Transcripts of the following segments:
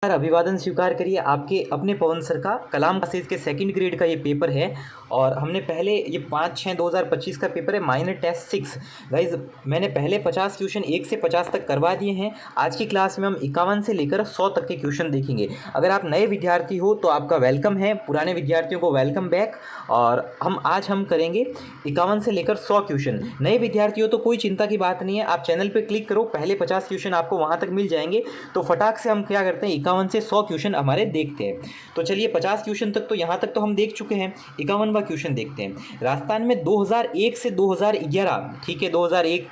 अभिवादन स्वीकार करिए आपके अपने पवन सर का कलाम क्लासेज के सेकंड ग्रेड का ये पेपर है। और हमने पहले ये 5/6/2025 का पेपर है, माइनर टेस्ट 6। गाइज मैंने पहले 50 क्वेश्चन 1 से 50 तक करवा दिए हैं। आज की क्लास में हम 51 से लेकर 100 तक के क्वेश्चन देखेंगे। अगर आप नए विद्यार्थी हो तो आपका वेलकम है, पुराने विद्यार्थियों को वेलकम बैक। और आज हम करेंगे 51 से लेकर 100 क्वेश्चन। नए विद्यार्थी हो तो कोई चिंता की बात नहीं है, आप चैनल पर क्लिक करो, पहले 50 क्वेश्चन आपको वहाँ तक मिल जाएंगे। तो फटाक से हम क्या करते हैं, 51 से 100 क्वेश्चन हमारे देखते हैं। तो चलिए 50 क्वेश्चन तक तो यहाँ तक तो हम देख चुके हैं, 51वां क्वेश्चन देखते हैं। राजस्थान में 2001 से 2011, ठीक है, 2001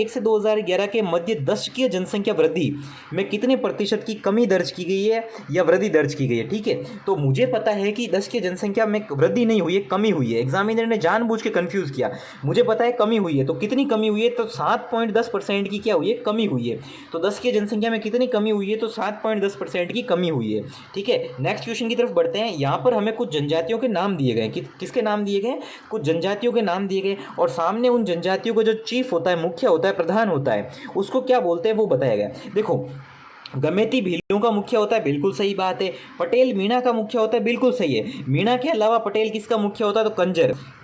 से 2011 के मध्य दशकीय जनसंख्या वृद्धि में कितने प्रतिशत की कमी दर्ज की गई है या वृद्धि दर्ज की गई है। ठीक है, तो मुझे पता है कि दशकीय जनसंख्या में वृद्धि नहीं हुई है, कमी हुई है। एग्जामिनर ने जानबूझ के कंफ्यूज किया, मुझे पता है कमी हुई है। तो कितनी कमी हुई है, तो 7.10% की क्या हुई है, कमी हुई है। तो दशकीय जनसंख्या में कितनी कमी हुई है, तो 7.10% की कमी हुई है। ठीक है, नेक्स्ट क्वेश्चन की तरफ बढ़ते हैं। यहाँ पर हमें कुछ जनजातियों के नाम दिए गए, किसके नाम दिए गए, कुछ जनजातियों के नाम दिए गए। और सामने उन जनजातियों का जो चीफ होता है, मुखिया होता है, प्रधान होता है, उसको क्या बोलते हैं वो बताया गया। देखो, गमेती भीलों का मुखिया होता है, बिल्कुल सही बात है। पटेल मीणा का मुखिया होता है, बिल्कुल सही है। मीणा के अलावा पटेल किसका मुखिया होता है, तो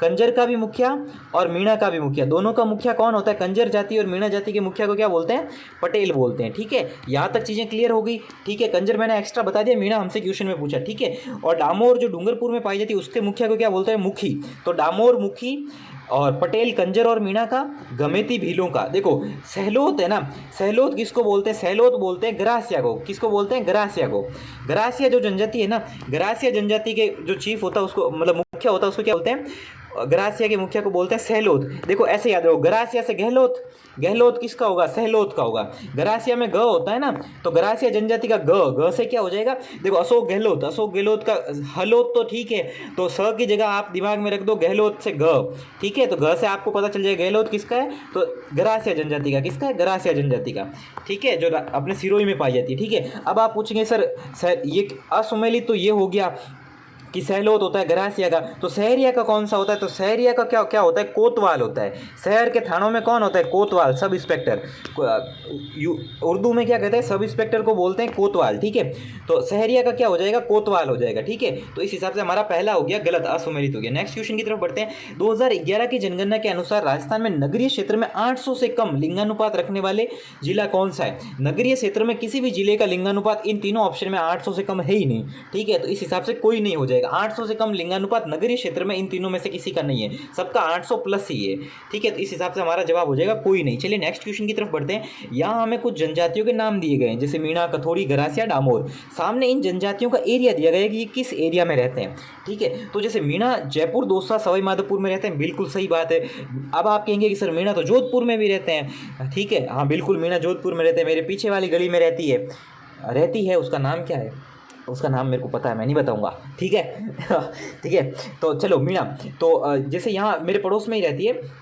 कंजर का भी मुखिया और मीणा का भी मुखिया, दोनों का मुखिया कौन होता है, कंजर जाति और मीणा जाति के मुखिया को क्या बोलते हैं, पटेल बोलते हैं। ठीक है, यहाँ तक चीज़ें क्लियर हो गई। ठीक है, कंजर मैंने एक्स्ट्रा बता दिया, मीणा हमसे क्वेश्चन में पूछा। ठीक है, और डामोर जो डूंगरपुर में पाई जाती है उसके मुखिया को क्या बोलते हैं, मुखी। तो डामोर मुखी, और पटेल कंजर और मीणा का, गमेती भीलों का। देखो सहलोत है ना, सहलोत किसको बोलते हैं, सहलोत बोलते हैं गरासिया को। किसको बोलते हैं, गरासिया को। गरासिया जो जनजाति है ना, गरासिया जनजाति के जो चीफ होता है उसको, मतलब मुखिया होता है, उसको क्या बोलते हैं, गरासिया के मुखिया को बोलते हैं सहलोत। देखो ऐसे याद रखो, गरासिया से गहलोत, गहलोत किसका होगा, सहलोत का होगा। गरासिया में ग होता है ना, तो गरासिया जनजाति का ग से क्या हो जाएगा, देखो अशोक गहलोत का हलोत तो ठीक है, तो स की जगह आप दिमाग में रख दो गहलोत से ग। ठीक है, तो ग से आपको पता चल जाएगा गहलोत किसका है, तो गरासिया जनजाति का। किसका है, गरासिया जनजाति का। ठीक है, जो अपने सिरोही में पाई जाती है। ठीक है, अब आप पूछेंगे सर ये असुमेलित तो ये हो गया कि सहलोत होता है गरासिया का, तो सहरिया का कौन सा होता है, तो सहरिया का क्या होता है, कोतवाल होता है। शहर के थानों में कौन होता है, कोतवाल, सब इंस्पेक्टर। उर्दू में क्या कहते हैं, सब इंस्पेक्टर को बोलते हैं कोतवाल। ठीक है, तो सहरिया का क्या हो जाएगा, कोतवाल हो जाएगा। ठीक है, तो इस हिसाब से हमारा पहला हो गया गलत, असुमेलित हो गया। नेक्स्ट क्वेश्चन की तरफ बढ़ते हैं। 2011 की जनगणना के अनुसार राजस्थान में नगरीय क्षेत्र में 800 से कम लिंगानुपात रखने वाले जिला कौन सा है। नगरीय क्षेत्र में किसी भी जिले का लिंगानुपात इन तीनों ऑप्शन में 800 से कम है ही नहीं। ठीक है, तो इस हिसाब से कोई नहीं हो जाएगा। 800 से कम लिंगानुपात नगरीय क्षेत्र में इन तीनों में से किसी का नहीं है, सबका 800 प्लस ही है। ठीक है, तो इस हिसाब से हमारा जवाब हो जाएगा कोई नहीं। चलिए नेक्स्ट क्वेश्चन की तरफ बढ़ते हैं। यहाँ हमें कुछ जनजातियों के नाम दिए गए हैं, जैसे मीणा, कथोड़ी, गरासिया, डामोर। सामने इन जनजातियों का एरिया दिया गया है कि ये किस एरिया में रहते हैं। ठीक है, तो जैसे मीणा जयपुर, दौसा, सवाई माधोपुर में रहते हैं, बिल्कुल सही बात है। अब आप कहेंगे कि सर मीणा तो जोधपुर में भी रहते हैं। ठीक है, हाँ बिल्कुल, मीणा जोधपुर में रहते हैं, मेरे पीछे वाली गली में रहती है। उसका नाम क्या है, उसका नाम मेरे को पता है, मैं नहीं बताऊंगा। ठीक है ठीक है, तो चलो मीणा, तो जैसे यहाँ मेरे पड़ोस में ही रहती है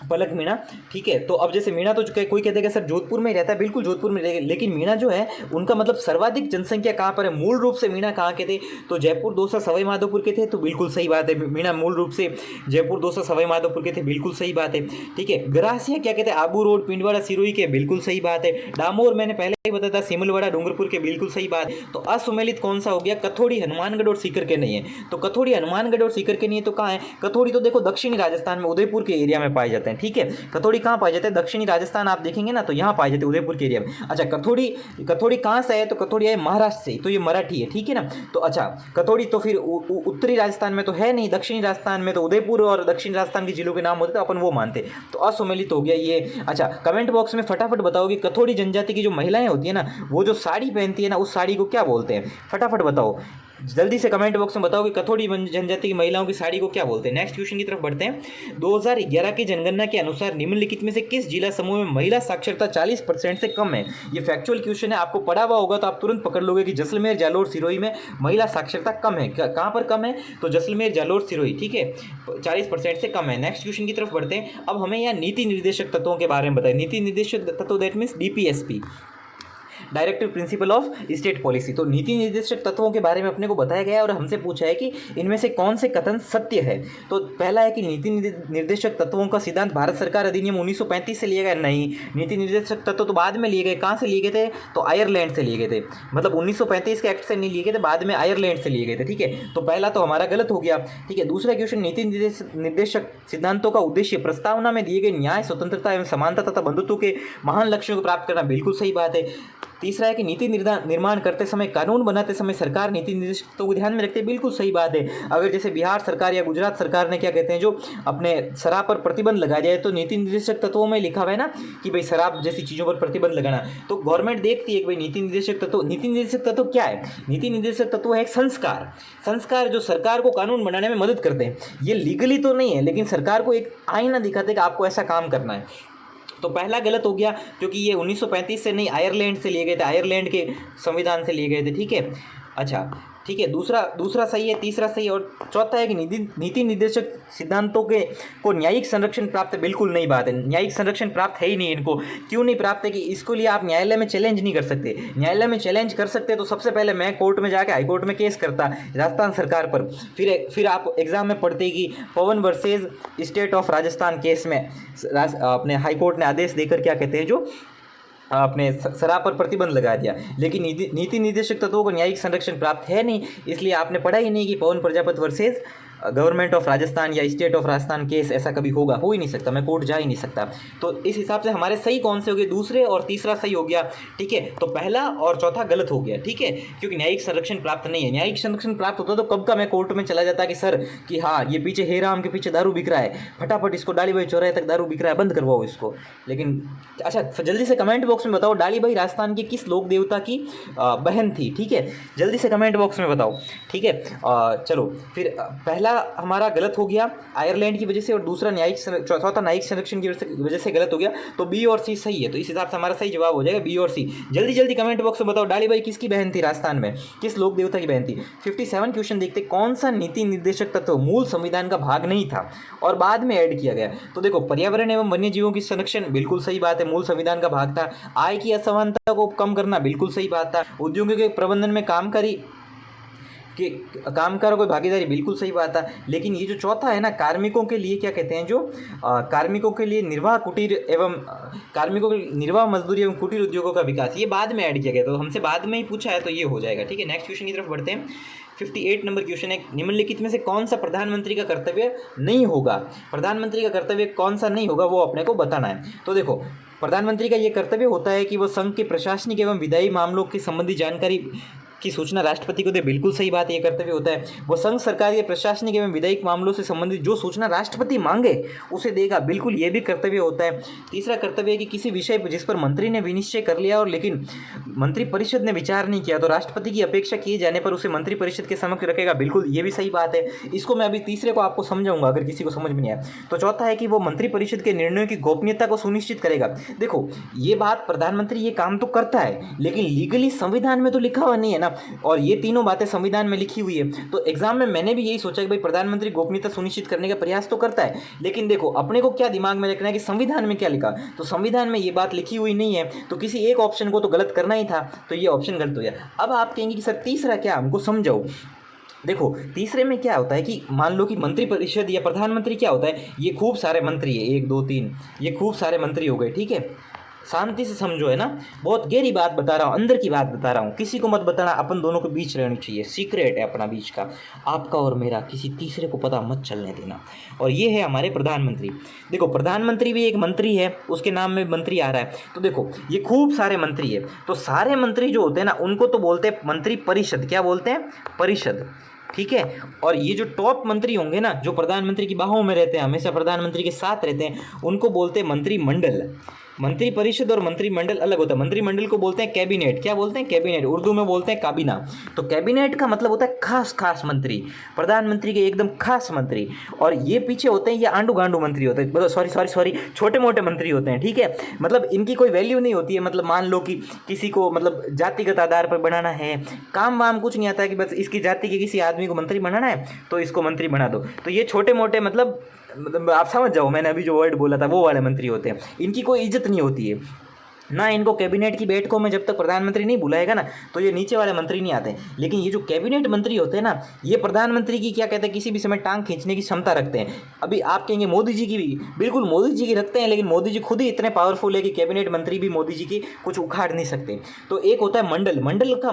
पलक मीणा। ठीक है, तो अब जैसे मीणा तो कोई कहते हैं सर जोधपुर में ही रहता है, बिल्कुल जोधपुर में रहेगा, लेकिन मीणा जो है उनका मतलब सर्वाधिक जनसंख्या कहाँ पर है, मूल रूप से मीणा कहाँ के थे, तो जयपुर, दौसा, सवाई माधोपुर के थे। तो बिल्कुल सही बात है, मीणा मूल रूप से जयपुर, दौसा, सवाई माधोपुर के थे, बिल्कुल सही बात है। ठीक है, गरासिया क्या कहते हैं, आबू रोड, पिंडवाड़ा, सिरोही के, बिल्कुल सही बात है। डामोर मैंने पहले ही बताया था, सिमलवाड़ा, डूंगरपुर के, बिल्कुल सही बात है। तो असुमेलित कौन सा हो गया, कथोड़ी, हनुमानगढ़ और सीकर के नहीं है। तो कथोड़ी, हनुमानगढ़ और सीकर के नहीं है, तो कहाँ है कथोड़ी, तो देखो दक्षिणी राजस्थान में उदयपुर के एरिया में पाए जाते हैं। ठीक है, कथोड़ी कहाँ पाए जाते हैं, दक्षिणी राजस्थान आप देखेंगे ना, तो यहाँ पाए जाते हैं उदयपुर के एरिया में। अच्छा, कथोड़ी कहाँ से है, तो कथोड़ी है महाराष्ट्र से, तो ये मराठी है। ठीक है ना, तो अच्छा कथोड़ी तो फिर उत्तरी राजस्थान में तो है नहीं, दक्षिणी राजस्थान में तो उदयपुर और दक्षिणी राजस्थान के जिलों के नाम होते थे, अपन वो मानते, तो असुमेलित हो गया ये। अच्छा, कमेंट बॉक्स में फटाफट बताओ कि कथोड़ी जनजाति की जो महिलाएं होती है ना, वो जो साड़ी पहनती है ना, उस साड़ी को क्या बोलते हैं, फटाफट बताओ, जल्दी से कमेंट बॉक्स में बताओ कि कथोड़ी जनजाति की महिलाओं की साड़ी को क्या बोलते हैं। नेक्स्ट क्वेश्चन की तरफ बढ़ते हैं। 2011 की जनगणना के अनुसार निम्नलिखित में से किस जिला समूह में महिला साक्षरता 40% से कम है। ये फैक्चुअल क्वेश्चन है, आपको पढ़ा हुआ होगा तो आप तुरंत पकड़ लोगे कि जैसलमेर, जालोर, सिरोही में महिला साक्षरता कम है। कहाँ पर कम है, तो जैसलमेर, जालोर, सिरोही। ठीक है, 40% से कम है। नेक्स्ट क्वेश्चन की तरफ बढ़ते हैं। अब हमें यहाँ नीति निर्देशक तत्वों के बारे में बताएं। नीति निर्देशक तत्व that means DPSP। Directive principle of state policy. तो नीति निर्देशक तत्वों के बारे में अपने को बताया गया है और हमसे पूछा है कि इनमें से कौन से कथन सत्य है। तो पहला है कि नीति निर्देशक तत्वों का सिद्धांत भारत सरकार अधिनियम 1935 से लिया गया। नहीं, नीति निर्देशक तत्व तो बाद में लिए गए। कहाँ से लिए गए थे? तो आयरलैंड से लिए गए थे। मतलब 1935 के एक्ट से नहीं लिए गए थे, बाद में आयरलैंड से लिए गए थे। ठीक है, तो पहला तो हमारा गलत हो गया। ठीक है, दूसरा क्वेश्चन, नीति निर्देशक सिद्धांतों का उद्देश्य प्रस्तावना में दिए गए न्याय, स्वतंत्रता एवं समानता तथा बंधुत्व के महान लक्ष्यों को प्राप्त करना। बिल्कुल सही बात है। तीसरा है कि नीति निर्माण करते समय, कानून बनाते समय सरकार नीति निर्देशकों को ध्यान में रखते हैं। बिल्कुल सही बात है। अगर जैसे बिहार सरकार या गुजरात सरकार ने क्या कहते हैं, जो अपने शराब पर प्रतिबंध लगाया जाए, तो नीति निर्देशक तत्वों में लिखा हुआ है ना कि भाई शराब जैसी चीज़ों पर प्रतिबंध लगाना। तो गवर्नमेंट देखती है कि भाई नीति निर्देशक तत्व क्या है? नीति निर्देशक तत्व है एक संस्कार जो सरकार को कानून बनाने में मदद करते हैं। ये लीगली तो नहीं है, लेकिन सरकार को एक आईना दिखाते हैं कि आपको ऐसा काम करना है। तो पहला गलत हो गया, क्योंकि ये 1935 से नहीं, आयरलैंड से लिए गए थे, आयरलैंड के संविधान से लिए गए थे। ठीक है, अच्छा ठीक है, दूसरा सही है, तीसरा सही है, और चौथा है कि नीति निर्देशक सिद्धांतों को न्यायिक संरक्षण प्राप्त है। बिल्कुल नई बात है, न्यायिक संरक्षण प्राप्त है ही नहीं इनको। क्यों नहीं प्राप्त है? कि इसको लिए आप न्यायालय में चैलेंज नहीं कर सकते। न्यायालय में चैलेंज कर सकते तो सबसे पहले मैं कोर्ट में जाके हाई कोर्ट में केस करता राजस्थान सरकार पर। फिर आप एग्जाम में पढ़ते कि Pawan versus state of Rajasthan case में अपने हाई कोर्ट ने आदेश देकर क्या कहते हैं, जो अपने शराब पर प्रतिबंध लगा दिया। लेकिन नीति निर्देशक तत्वों को न्यायिक संरक्षण प्राप्त है नहीं, इसलिए आपने पढ़ा ही नहीं कि Pawan Prajapati versus government of Rajasthan या स्टेट ऑफ राजस्थान केस ऐसा कभी होगा, हो ही नहीं सकता, मैं कोर्ट जा ही नहीं सकता। तो इस हिसाब से हमारे सही कौन से हो गए? दूसरे और तीसरा सही हो गया। ठीक है, तो पहला और चौथा गलत हो गया। ठीक है, क्योंकि न्यायिक संरक्षण प्राप्त नहीं है। न्यायिक संरक्षण प्राप्त होता तो कब का मैं कोर्ट में चला जाता कि सर कि हाँ ये पीछे हेराम के पीछे दारू बिक रहा है, फटाफट इसको डाली भाई चौराहे तक दारू बिक रहा है, बंद करवाओ इसको। लेकिन अच्छा, जल्दी से कमेंट बॉक्स में बताओ डाली भाई राजस्थान की किस लोक देवता की बहन थी? ठीक है, जल्दी से कमेंट बॉक्स में बताओ। ठीक है, चलो फिर पहला हमारा गलत हो गया आयरलैंड की वजह से, और दूसरा चौथा न्यायिक संरक्षण की वजह से गलत हो गया। तो बी और सी सही है, तो इस हिसाब से हमारा सही जवाब हो जाएगा बी और सी। जल्दी कमेंट बॉक्स में बताओ डाली भाई किसकी बहन थी राजस्थान में, किस लोक देवता की बहन थी? 57 क्वेश्चन देखते, कौन सा नीति निर्देशक तत्व मूल संविधान का भाग नहीं था और बाद में ऐड किया गया? तो देखो, पर्यावरण एवं वन्य जीवों की संरक्षण, बिल्कुल सही बात है, मूल संविधान का भाग था। आय की असमानता को कम करना, बिल्कुल सही बात था। उद्योगों के प्रबंधन में कामगारों की भागीदारी, बिल्कुल सही बात है। लेकिन ये जो चौथा है ना, कार्मिकों के लिए क्या कहते हैं, जो कार्मिकों के लिए कार्मिकों के निर्वाह मजदूरी एवं कुटीर उद्योगों का विकास, ये बाद में ऐड किया गया। तो हमसे बाद में ही पूछा है तो ये हो जाएगा। ठीक है, नेक्स्ट क्वेश्चन की तरफ बढ़ते हैं। 58 नंबर क्वेश्चन है, निम्नलिखित में से कौन सा प्रधानमंत्री का कर्तव्य नहीं होगा? प्रधानमंत्री का कर्तव्य कौन सा नहीं होगा, वो अपने को बताना है। तो देखो, प्रधानमंत्री का ये कर्तव्य होता है कि वो संघ के प्रशासनिक एवं विधायी मामलों की संबंधी जानकारी की सूचना राष्ट्रपति को दे। बिल्कुल सही बात है, ये कर्तव्य होता है। वो संघ सरकार के प्रशासनिक एवं विधायिक मामलों से संबंधित जो सूचना राष्ट्रपति मांगे उसे देगा। बिल्कुल ये भी कर्तव्य होता है। तीसरा कर्तव्य है कि किसी विषय पर जिस पर मंत्री ने विनिश्चय कर लिया और लेकिन मंत्री परिषद ने विचार नहीं किया, तो राष्ट्रपति की अपेक्षा किए जाने पर उसे मंत्री परिषद के समक्ष रखेगा। बिल्कुल ये भी सही बात है। इसको मैं अभी तीसरे को आपको समझाऊंगा अगर किसी को समझ में नहीं आया। तो चौथा है कि वो मंत्री परिषद के निर्णयों की गोपनीयता को सुनिश्चित करेगा। देखो, ये बात प्रधानमंत्री ये काम तो करता है, लेकिन लीगली संविधान में तो लिखा हुआ नहीं है ना, और ये तीनों बातें संविधान में लिखी हुई है। तो एग्जाम में मैंने भी यही सोचा कि भाई प्रधानमंत्री गोपनीयता सुनिश्चित करने का प्रयास तो करता है, लेकिन देखो अपने को क्या दिमाग में रखना है कि संविधान में क्या लिखा। तो संविधान में ये बात लिखी हुई नहीं है, तो किसी एक ऑप्शन को तो गलत करना ही था, तो ये ऑप्शन गलत हो गया। अब आप कहेंगे कि सर तीसरा क्या, हमको समझाओ। देखो, तीसरे में क्या होता है कि मान लो कि मंत्री परिषद या प्रधानमंत्री क्या होता है, ये खूब सारे मंत्री है, 1 2 3, ये खूब सारे मंत्री हो गए। ठीक है, शांति से समझो, है ना, बहुत गहरी बात बता रहा हूँ, अंदर की बात बता रहा हूँ, किसी को मत बताना, अपन दोनों के बीच रहनी चाहिए, सीक्रेट है अपना बीच का, आपका और मेरा, किसी तीसरे को पता मत चलने देना। और ये है हमारे प्रधानमंत्री। देखो, प्रधानमंत्री भी एक मंत्री है, उसके नाम में मंत्री आ रहा है। तो देखो, ये खूब सारे मंत्री है, तो सारे मंत्री जो होते हैं ना, उनको तो बोलते हैं मंत्री परिषद। क्या बोलते हैं? परिषद। ठीक है, और ये जो टॉप मंत्री होंगे ना, जो प्रधानमंत्री की बाहों में रहते हैं, हमेशा प्रधानमंत्री के साथ रहते हैं, उनको बोलते हैं मंत्रिमंडल। मंत्री परिषद और मंत्रिमंडल अलग होता है। मंत्रिमंडल को बोलते हैं कैबिनेट। क्या बोलते हैं? कैबिनेट। उर्दू में बोलते हैं काबीना। तो कैबिनेट का मतलब होता है खास खास मंत्री, प्रधानमंत्री के एकदम खास मंत्री। और ये पीछे होते हैं, ये आंडू गांडू मंत्री होते हैं, सॉरी छोटे मोटे मंत्री होते हैं। ठीक है, मतलब इनकी कोई वैल्यू नहीं होती है। मतलब मान लो कि किसी को मतलब जातिगत आधार पर बनाना है, काम वाम कुछ नहीं आता है कि बस इसकी जाति के किसी आदमी को मंत्री बनाना है तो इसको मंत्री बना दो। तो ये छोटे मोटे मतलब आप समझ जाओ, मैंने अभी जो वर्ड बोला था वो वाले मंत्री होते हैं, इनकी कोई इज्जत नहीं होती है। ना इनको कैबिनेट की बैठकों में जब तक प्रधानमंत्री नहीं बुलाएगा ना तो ये नीचे वाले मंत्री नहीं आते। लेकिन ये जो कैबिनेट मंत्री होते हैं ना, ये प्रधानमंत्री की क्या कहते हैं, किसी भी समय टांग खींचने की क्षमता रखते हैं। अभी आप कहेंगे मोदी जी की भी, बिल्कुल मोदी जी की रखते हैं, लेकिन मोदी जी खुद ही इतने पावरफुल है कि कैबिनेट मंत्री भी मोदी जी की कुछ उखाड़ नहीं सकते। तो एक होता है मंडल, मंडल का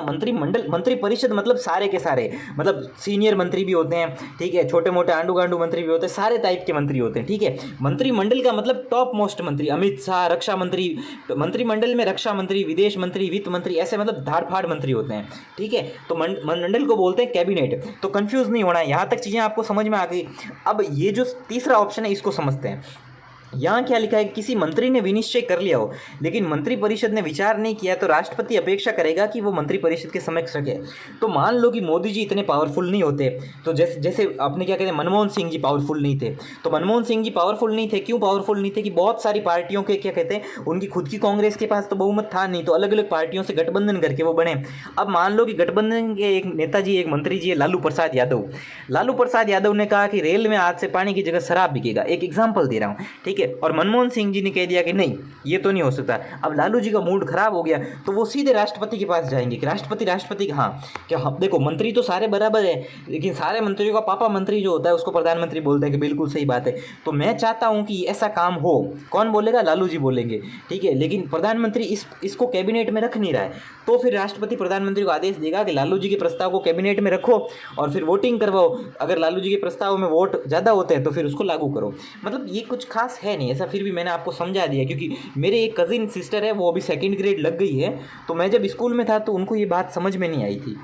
मंत्री परिषद मतलब सारे के सारे, मतलब सीनियर मंत्री भी होते हैं, ठीक है, छोटे मोटे आंडू गांडू मंत्री भी होते हैं, सारे टाइप के मंत्री होते हैं, ठीक है। मंत्रिमंडल का मतलब टॉप मोस्ट मंत्री, अमित शाह रक्षा मंत्री, मंत्रिमंडल में रक्षा मंत्री, विदेश मंत्री, वित्त मंत्री, ऐसे मतलब धाड़ फाड़ मंत्री होते हैं, ठीक है। तो मंडल को बोलते हैं कैबिनेट। तो कंफ्यूज नहीं होना है, यहाँ तक चीज़ें आपको समझ में आ गई। अब ये जो तीसरा ऑप्शन है इसको समझते हैं। यहाँ क्या लिखा है, किसी मंत्री ने विनिश्चय कर लिया हो लेकिन मंत्रिपरिषद ने विचार नहीं किया तो राष्ट्रपति अपेक्षा करेगा कि वो मंत्रिपरिषद के समक्ष रखे। तो मान लो कि मोदी जी इतने पावरफुल नहीं होते, तो जैसे आपने क्या कहते हैं, मनमोहन सिंह जी पावरफुल नहीं थे। तो मनमोहन सिंह जी पावरफुल नहीं थे, क्यों पावरफुल नहीं थे कि बहुत सारी पार्टियों के क्या कहते हैं, उनकी खुद की कांग्रेस के पास तो बहुमत था नहीं, तो अलग अलग पार्टियों से गठबंधन करके वो बने। अब मान लो कि गठबंधन के एक नेताजी, एक मंत्री जी है लालू प्रसाद यादव। लालू प्रसाद यादव ने कहा कि रेल में आज से पानी की जगह शराब बिकेगा, एक एग्जाम्पल दे रहा हूँ, ठीक है। और मनमोहन सिंह जी ने कह दिया कि नहीं ये तो नहीं हो सकता। अब लालू जी का मूड खराब हो गया तो वो सीधे राष्ट्रपति के पास जाएंगे कि राष्ट्रपति हाँ क्या, हम देखो मंत्री तो सारे बराबर है, लेकिन सारे मंत्रियों का पापा मंत्री जो होता है उसको प्रधानमंत्री बोलते हैं कि बिल्कुल सही बात है, तो मैं चाहता हूं कि ऐसा काम हो। कौन बोलेगा, लालू जी बोलेंगे, ठीक है। लेकिन प्रधानमंत्री इसको कैबिनेट में रख नहीं रहा है, तो फिर राष्ट्रपति प्रधानमंत्री को आदेश देगा कि लालू जी के प्रस्ताव को कैबिनेट में रखो और फिर वोटिंग करवाओ। अगर लालू जी के प्रस्ताव में वोट ज़्यादा होते हैं तो फिर उसको लागू करो। मतलब ये कुछ खास है नहीं ऐसा, फिर भी मैंने आपको समझा दिया क्योंकि मेरे एक कजिन सिस्टर है, वो अभी 2nd ग्रेड लग गई है, तो मैं जब स्कूल में था तो उनको ये बात समझ में नहीं आई थी,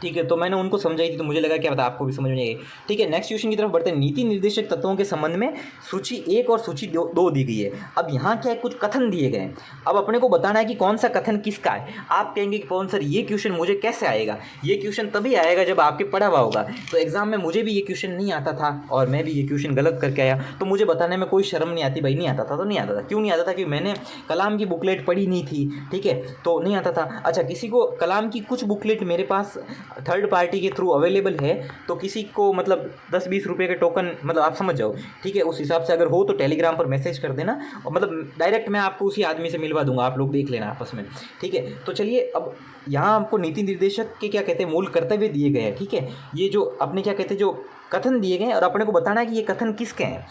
ठीक है। तो मैंने उनको समझाई थी, तो मुझे लगा क्या पता आपको भी समझ में आई, ठीक है। नेक्स्ट क्वेश्चन की तरफ बढ़ते हैं। नीति निर्देशक तत्वों के संबंध में सूची 1 और सूची 2 दी गई है। अब यहाँ क्या है, कुछ कथन दिए गए हैं, अब अपने को बताना है कि कौन सा कथन किसका है। आप कहेंगे कि पवन सर ये क्वेश्चन मुझे कैसे आएगा, ये क्वेश्चन तभी आएगा जब आपके पढ़ा हुआ होगा। तो एग्जाम में मुझे भी ये क्वेश्चन नहीं आता था और मैं भी ये क्वेश्चन गलत करके आया, तो मुझे बताने में कोई शर्म नहीं आती, भाई नहीं आता था तो नहीं आता था। क्यों नहीं आता था, क्योंकि मैंने कलाम की बुकलेट पढ़ी नहीं थी, ठीक है, तो नहीं आता था। अच्छा, किसी को कलाम की कुछ बुकलेट मेरे पास थर्ड पार्टी के थ्रू अवेलेबल है, तो किसी को मतलब 10-20 रुपये के टोकन, मतलब आप समझ जाओ, ठीक है, उस हिसाब से अगर हो तो टेलीग्राम पर मैसेज कर देना, और मतलब डायरेक्ट मैं आपको उसी आदमी से मिलवा दूंगा, आप लोग देख लेना आपस में, ठीक है। तो चलिए, अब यहाँ आपको नीति निर्देशक के क्या कहते हैं, मूल कर्तव्य दिए गए हैं, ठीक है। ये जो अपने क्या कहते हैं, जो कथन दिए गए हैं और अपने को बताना है कि ये कथन किसके हैं।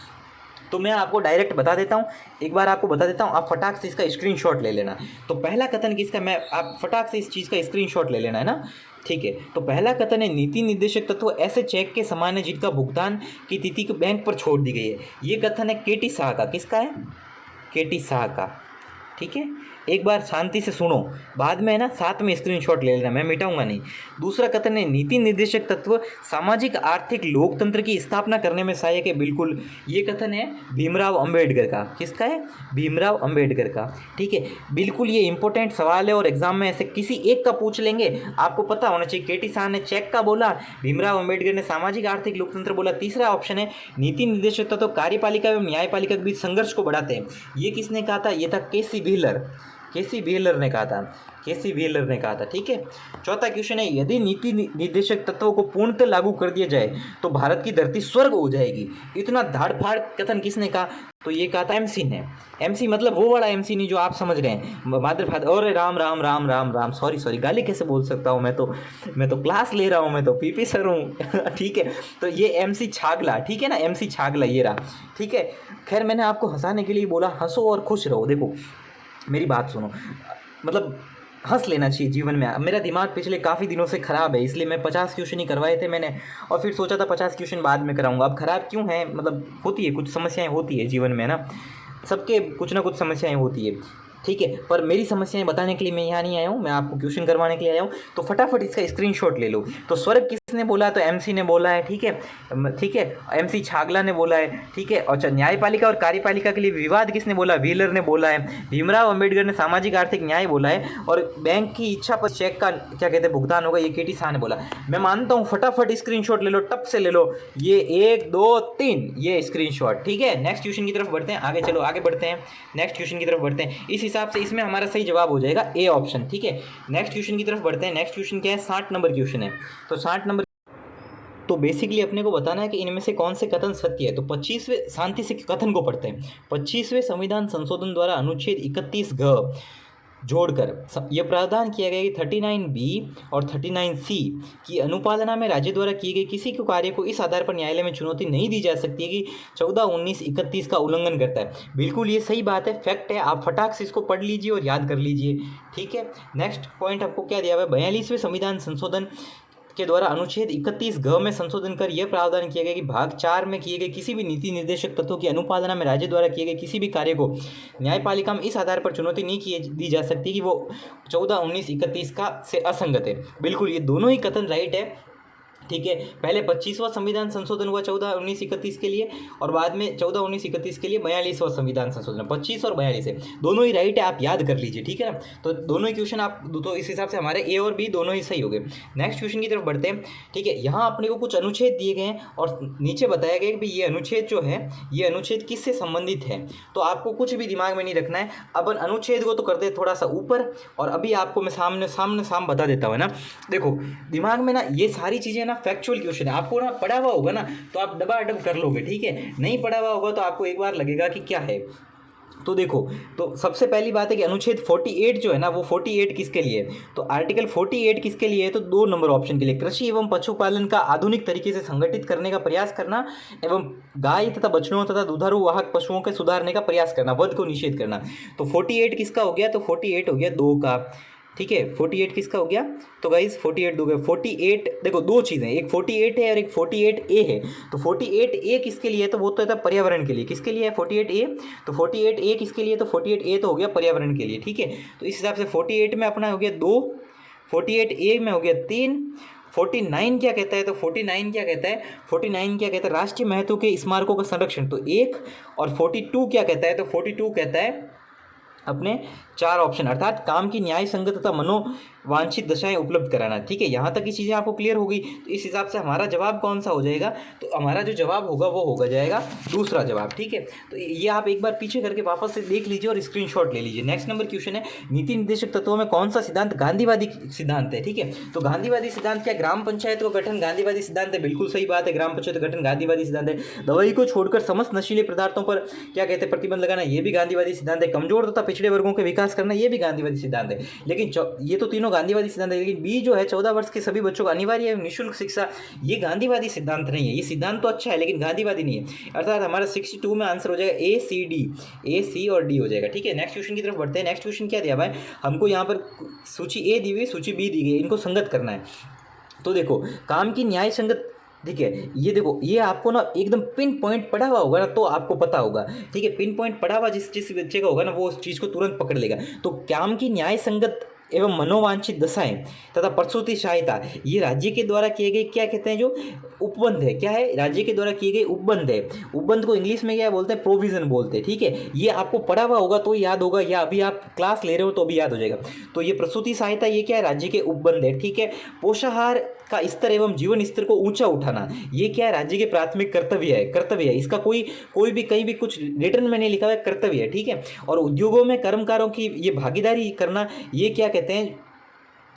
तो मैं आपको डायरेक्ट बता देता हूँ, एक बार आपको बता देता हूँ, आप फटाक से इसका स्क्रीनशॉट ले लेना। तो पहला कथन किसका, मैं आप फटाक से इस चीज़ का स्क्रीनशॉट ले लेना है ना, ठीक है। तो पहला कथन है, नीति निर्देशक तत्व ऐसे चेक के समान है जिनका भुगतान की तिथि बैंक पर छोड़ दी गई है। ये कथन है केटी शाह का। किसका है, केटी शाह का, ठीक है। एक बार शांति से सुनो, बाद में है ना साथ में स्क्रीनशॉट ले लेना, मैं मिटाऊंगा नहीं। दूसरा कथन है, नीति निर्देशक तत्व सामाजिक आर्थिक लोकतंत्र की स्थापना करने में सहायक है। बिल्कुल, ये कथन है भीमराव अंबेडकर का। किसका है, भीमराव अंबेडकर का, ठीक है। बिल्कुल ये इंपॉर्टेंट सवाल है और एग्जाम में ऐसे किसी एक का पूछ लेंगे, आपको पता होना चाहिए। केटी शाह ने चेक का बोला, भीमराव अंबेडकर ने सामाजिक आर्थिक लोकतंत्र बोला। तीसरा ऑप्शन है, नीति निर्देशक तत्व कार्यपालिका एवं न्यायपालिका के बीच संघर्ष को बढ़ाते हैं। ये किसने कहा था, ये था केसी व्हीलर ने कहा था, केसी व्हीलर ने कहा था, ठीक है। चौथा क्वेश्चन है, यदि नीति निर्देशक तत्वों को पूर्णतः लागू कर दिया जाए तो भारत की धरती स्वर्ग हो जाएगी। इतना धाड़ फाड़ कथन किसने कहा, तो ये कहा था एमसी ने। एमसी मतलब वो वाला एमसी नहीं जो आप समझ रहे हैं, मादर फादर, और राम राम राम राम राम, सॉरी गाली कैसे बोल सकता हूँ, मैं तो क्लास ले रहा हूँ, मैं तो पीपी सर हूँ ठीक है। तो ये एमसी छागला, ठीक है ना, एमसी छागला ये रहा, ठीक है। खैर, मैंने आपको हंसाने के लिए बोला, हंसो और खुश रहो। देखो मेरी बात सुनो, मतलब हंस लेना चाहिए जीवन में। मेरा दिमाग पिछले काफ़ी दिनों से ख़राब है, इसलिए मैं 50 क्वेश्चन ही करवाए थे मैंने, और फिर सोचा था 50 क्वेश्चन बाद में कराऊंगा। अब ख़राब क्यों है, मतलब होती है, कुछ समस्याएं होती है जीवन में ना, सबके कुछ ना कुछ समस्याएं होती है, ठीक है। पर मेरी समस्याएं बताने के लिए मैं यहाँ नहीं आया हूँ, मैं आपको क्वेश्चन करवाने के लिए आया हूँ। तो फटाफट इसका स्क्रीनशॉट ले लो। तो स्वर्ग किसने बोला, तो एमसी ने बोला है, ठीक है, एमसी छागला ने बोला है, ठीक है। और न्यायपालिका और कार्यपालिका के लिए विवाद किसने बोला, व्हीलर ने बोला है। भीमराव अंबेडकर ने सामाजिक आर्थिक न्याय बोला है, और बैंक की इच्छा पर चेक का क्या कहते हैं भुगतान होगा, ये केटी शाह ने बोला। मैं मानता हूँ, फटाफट स्क्रीनशॉट ले लो, टप से ले लो, ये 1 2 3 ये स्क्रीनशॉट, ठीक है। नेक्स्ट क्वेश्चन की तरफ बढ़ते हैं, आगे चलो, आगे बढ़ते हैं, नेक्स्ट क्वेश्चन की तरफ बढ़ते हैं। इस हिसाब से इसमें हमारा सही जवाब हो जाएगा ए ऑप्शन, ठीक है। नेक्स्ट क्वेश्चन की तरफ बढ़ते हैं। नेक्स्ट क्वेश्चन क्या है, 60 नंबर क्वेश्चन है। तो 60 नंबर तो बेसिकली अपने को बताना है कि इनमें से कौन से कथन सत्य है। तो 25वें, शांति से कथन को पढ़ते हैं। 25वें संविधान संशोधन द्वारा अनुच्छेद 31 घ जोड़कर यह प्रावधान किया गया कि 39B और 39C की अनुपालना में राज्य द्वारा किए गए किसी के कार्य को इस आधार पर न्यायालय में चुनौती नहीं दी जा सकती है कि 14, 19, 31 का उल्लंघन करता है। बिल्कुल ये सही बात है, फैक्ट है, आप फटाक से इसको पढ़ लीजिए और याद कर लीजिए, ठीक है। नेक्स्ट पॉइंट आपको क्या दिया हुआ है, 42वें संविधान संशोधन के द्वारा अनुच्छेद 31 घ में संशोधन कर यह प्रावधान किया गया कि भाग 4 में किए गए किसी भी नीति निर्देशक तत्वों की अनुपालना में राज्य द्वारा किए गए किसी भी कार्य को न्यायपालिका में इस आधार पर चुनौती नहीं दी जा सकती कि वो 14, 19, 31 का से असंगत है। बिल्कुल ये दोनों ही कथन राइट है, ठीक है। पहले 25वां संविधान संशोधन हुआ 14, 19, 31 के लिए, और बाद में 14, 19, 31 के लिए 42वां संविधान संशोधन, 25 और 42 है, दोनों ही राइट है, आप याद कर लीजिए, ठीक है ना। तो दोनों ही क्वेश्चन आप, तो इस हिसाब से हमारे ए और बी दोनों ही सही हो गए। नेक्स्ट क्वेश्चन की तरफ बढ़ते हैं, ठीक है। यहाँ अपने को कुछ अनुच्छेद दिए गए हैं और नीचे बताया गया कि ये अनुच्छेद जो है, ये अनुच्छेद किससे संबंधित है। तो आपको कुछ भी दिमाग में नहीं रखना है, अपन अनुच्छेद को तो करते हैं थोड़ा सा ऊपर, और अभी आपको मैं सामने बता देता हूँ ना। देखो दिमाग में ना ये सारी चीज़ें ना फैक्चुअल क्वेश्चन है, आपको ना पढ़ा हुआ होगा ना तो आप डबाडब कर लोगे, ठीक है। नहीं पढ़ा हुआ होगा तो आपको एक बार लगेगा कि क्या है। तो देखो, तो सबसे पहली बात है कि अनुच्छेद 48 जो है ना, वो 48 किसके लिए है। तो आर्टिकल 48 किसके लिए है, तो 2 नंबर ऑप्शन के लिए, कृषि एवं पशुपालन का आधुनिक तरीके से संगठित करने का प्रयास करना एवं गाय तथा बछड़ों तथा दुधारू वाहक पशुओं के सुधारने का प्रयास करना, वध को निषेध करना। तो 48 किसका हो गया, तो 48 हो गया 2 का, ठीक है। 48 किसका हो गया, तो गाइस 48 दोगे। 48 देखो दो चीज़ें, एक 48 है और एक 48A है। तो 48A किसके लिए है, तो वो तो था पर्यावरण के लिए। किसके लिए है 48A, तो 48A किसके लिए, तो 48A तो हो गया पर्यावरण के लिए, ठीक है। तो इस हिसाब से 48 में अपना हो गया 2, 48A में हो गया 3। 49 क्या कहता है, तो 49 क्या कहता है, 49 क्या कहता है, राष्ट्रीय महत्व के स्मारकों का संरक्षण, तो 1। और 42 क्या कहता है, तो 42 कहता है अपने 4 ऑप्शन, अर्थात काम की न्याय संगत तथा मनोवांछित दशाएं उपलब्ध कराना, ठीक है। यहाँ तक की चीज़ें आपको क्लियर होगी। तो इस हिसाब से हमारा जवाब कौन सा हो जाएगा, तो हमारा जो जवाब होगा वो होगा जाएगा दूसरा जवाब, ठीक है। तो ये आप एक बार पीछे करके वापस से देख लीजिए और स्क्रीनशॉट ले लीजिए। नेक्स्ट नंबर क्वेश्चन है, नीति निर्देशक तत्वों में कौन सा सिद्धांत गांधीवादी सिद्धांत है, ठीक है। तो गांधीवादी सिद्धांत क्या, ग्राम पंचायत का गठन गांधीवादी सिद्धांत है, बिल्कुल सही बात है, ग्राम पंचायत का गठन गांधीवादी सिद्धांत है। दवाई को छोड़कर समस्त नशीले पदार्थों पर क्या कहते हैं, प्रतिबंध लगाना, ये भी गांधीवादी सिद्धांत है। कमजोर तथा पिछड़े वर्गों के विकास करना, ये भी गांधीवादी सिद्धांत है। लेकिन ये तो तीनों गांधीवादी सिद्धांत है, लेकिन बी जो है 14 वर्ष के सभी बच्चों को अनिवार्य एवं निःशुल्क शिक्षा, ये गांधीवादी सिद्धांत नहीं है। ये सिद्धांत तो अच्छा है लेकिन गांधीवादी नहीं है। अर्थात हमारा 62 में आंसर हो जाएगा ए, सी, डी, ए, सी और डी हो जाएगा, ठीक है। नेक्स्ट क्वेश्चन की तरफ बढ़ते हैं। नेक्स्ट क्वेश्चन क्या दिया हुआ है हमको, यहाँ पर सूची ए दी हुई, सूची बी दी गई, इनको संगत करना है। तो देखो, काम की न्याय संगत, ठीक है। ये देखो, ये आपको ना एकदम पिन पॉइंट पढ़ा हुआ होगा ना तो आपको पता होगा, ठीक है। पिन पॉइंट पढ़ा हुआ जिस बच्चे का होगा ना वो उस चीज़ को तुरंत पकड़ लेगा। तो काम की न्याय संगत एवं मनोवांछित दशाएं तथा प्रसूति सहायता, ये राज्य के द्वारा किए गए क्या कहते हैं, जो उपबंध है, क्या है, राज्य के द्वारा किए गए उपबंध है। उपबंध को इंग्लिश में क्या बोलते हैं, प्रोविजन बोलते हैं, ठीक है। ये आपको पढ़ा हुआ होगा तो याद होगा, या अभी आप क्लास ले रहे हो तो भी याद हो जाएगा। तो ये प्रसूति सहायता, ये क्या है, राज्य के उपबंध है, ठीक है। पोषाहार का स्तर एवं जीवन स्तर को ऊंचा उठाना, ये क्या है, राज्य के प्राथमिक कर्तव्य है। इसका कोई भी कहीं भी कुछ रिटर्न में नहीं लिखा हुआ है, कर्तव्य है, ठीक है। और उद्योगों में कर्मकारों की ये भागीदारी करना, ये क्या कहते हैं,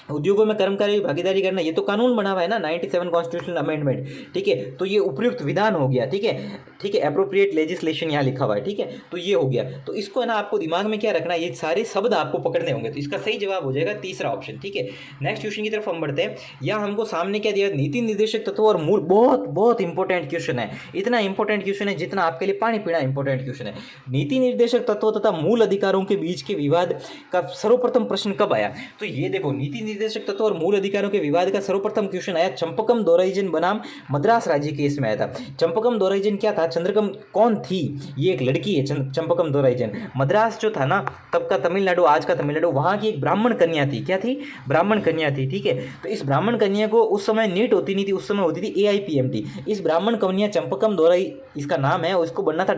उद्योगों में कर्मचारी भागीदारी करना, ये तो कानून बना हुआ है ना, 97 कॉन्स्टिट्यूशनल अमेंडमेंट, ठीक है। तो ये उपयुक्त विधान हो गया, ठीक है, ठीक है। एप्रोप्रिएट लेजिस्लेशन यहाँ लिखा हुआ है, ठीक है। तो ये हो गया। तो इसको है ना आपको दिमाग में क्या रखना है, ये सारे शब्द आपको पकड़ने होंगे। तो इसका सही जवाब हो जाएगा तीसरा ऑप्शन, ठीक है। नेक्स्ट क्वेश्चन की तरफ हम बढ़ते हैं। यहाँ हमको सामने क्या दिया, नीति निर्देशक तत्व और मूल, बहुत इंपॉर्टेंट क्वेश्चन है। इतना इंपॉर्टेंट क्वेश्चन है जितना आपके लिए पानी पीना इंपॉर्टेंट क्वेश्चन है। नीति निर्देशक तत्व तथा मूल अधिकारों के बीच के विवाद का सर्वप्रथम प्रश्न कब आया, तो ये देखो, नीति निर्देशक तत्व और मूल अधिकारों के विवाद का सर्वप्रथम क्वेश्चन आया चंपकम दोराइजन बनाम मद्रास राज्य केस में आया था। चंपकम दोराइजन क्या था, चंद्रकम कौन थी, ये एक लड़की है चंपकम दोराइजन। मद्रास जो था ना तब का तमिलनाडु, आज का तमिलनाडु, वहाँ की एक ब्राह्मण कन्या थी, क्या थी, ब्राह्मण कन्या थी, ठीक है। तो इस ब्राह्मण कन्या को उस समय नीट होती नहीं थी, उस समय होती थी AIPMT। इस ब्राह्मण कन्या चंपकम दोराई इसका नाम है, उसको बनना था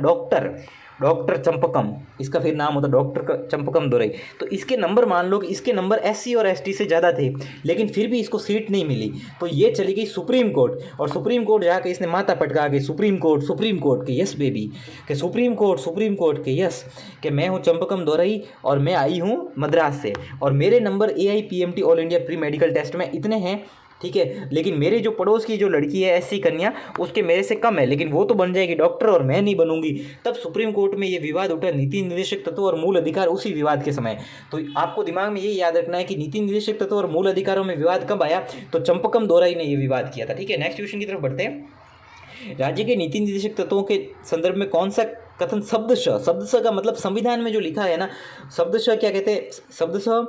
डॉक्टर चंपकम, इसका फिर नाम होता डॉक्टर चंपकम दोरई। तो इसके नंबर मान लो कि इसके नंबर SC और ST से ज़्यादा थे, लेकिन फिर भी इसको सीट नहीं मिली। तो ये चली गई सुप्रीम कोर्ट, और सुप्रीम कोर्ट जाकर इसने माथा पटका के सुप्रीम कोर्ट के यस बेबी, के सुप्रीम कोर्ट के यस, कि मैं हूँ चंपकम दोरई और मैं आई हूँ मद्रास से, और मेरे number AIPMT all India pre medical test में इतने हैं ठीक है, लेकिन मेरे जो पड़ोस की जो लड़की है एससी कन्या, उसके मेरे से कम है, लेकिन वो तो बन जाएगी डॉक्टर और मैं नहीं बनूंगी। तब सुप्रीम कोर्ट में ये विवाद उठा, नीति निर्देशक तत्व और मूल अधिकार उसी विवाद के समय। तो आपको दिमाग में ये याद रखना है कि नीति निर्देशक तत्व और मूल अधिकारों में विवाद कब आया, तो चंपकम दोराई ने ये विवाद किया था। ठीक है, नेक्स्ट क्वेश्चन की तरफ बढ़ते हैं। राज्य के नीति निर्देशक तत्वों के संदर्भ में कौन सा कथन शब्दशः का मतलब संविधान में जो लिखा है ना, शब्दशः क्या कहते हैं, शब्दशः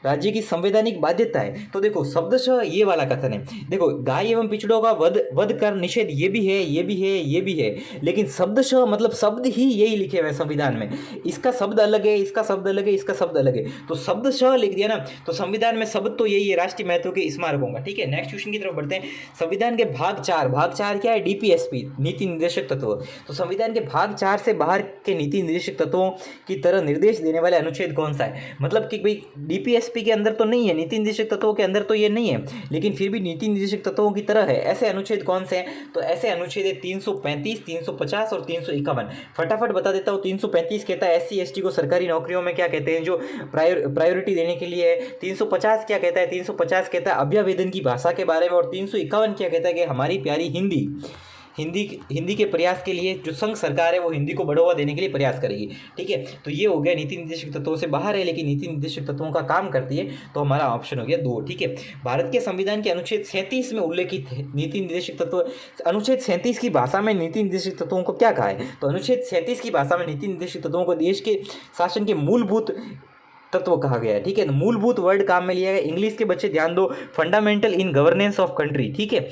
राज्य की संवैधानिक बाध्यता है। तो देखो शब्दशः ये वाला कथन है, देखो गाय एवं पिछड़ों का वध कर निषेध ये भी है, ये भी है, ये भी है, लेकिन शब्दशः मतलब शब्द ही यही लिखे हुए हैं संविधान में। इसका शब्द अलग है, इसका शब्द अलग है, इसका शब्द अलग है, तो शब्दशः लिख दिया ना, तो संविधान में शब्द तो यही है, राष्ट्रीय महत्व के स्मारकों का। ठीक है, नेक्स्ट क्वेश्चन की तरफ बढ़ते हैं। संविधान के भाग 4 क्या है, डीपीएसपी नीति निर्देशक तत्व। तो संविधान के भाग 4 से बाहर के नीति निर्देशक तत्वों की तरह निर्देश देने वाले अनुच्छेद कौन सा है, मतलब कि भाई डीपीएसपी के अंदर तो नहीं है, नीति निर्देशक तत्वों के अंदर तो ये नहीं है, लेकिन फिर भी नीति निर्देशक तत्वों की तरह है। ऐसे अनुच्छेद कौन से हैं, तो ऐसे अनुच्छेद है 335, 350 और 351। फटाफट बता देता हूँ। 335 कहता है एससी एसटी को सरकारी नौकरियों में क्या कहते हैं, जो प्रायोरिटी देने के लिए है। 350 क्या कहता है, 350 कहता है अभ्यावेदन की भाषा के बारे में। और 351 क्या कहता है कि हमारी प्यारी हिंदी के प्रयास के लिए जो संघ सरकार है वो हिंदी को बढ़ावा देने के लिए प्रयास करेगी। ठीक है, तो ये हो गया नीति निर्देशक तत्वों से बाहर है, लेकिन नीति निर्देशक तत्वों का काम करती है, तो हमारा ऑप्शन हो गया 2। ठीक है, भारत के संविधान के अनुच्छेद 37 में उल्लेखित नीति निर्देशक तत्व, अनुच्छेद 37 की भाषा में नीति निर्देशक तत्वों को क्या कहा है, तो अनुच्छेद 37 की भाषा में नीति निर्देशक तत्वों को देश के शासन के मूलभूत तत्व कहा गया है। ठीक है, मूलभूत वर्ड काम में लिया गया। इंग्लिश के बच्चे ध्यान दो, fundamental in governance of country. ठीक है,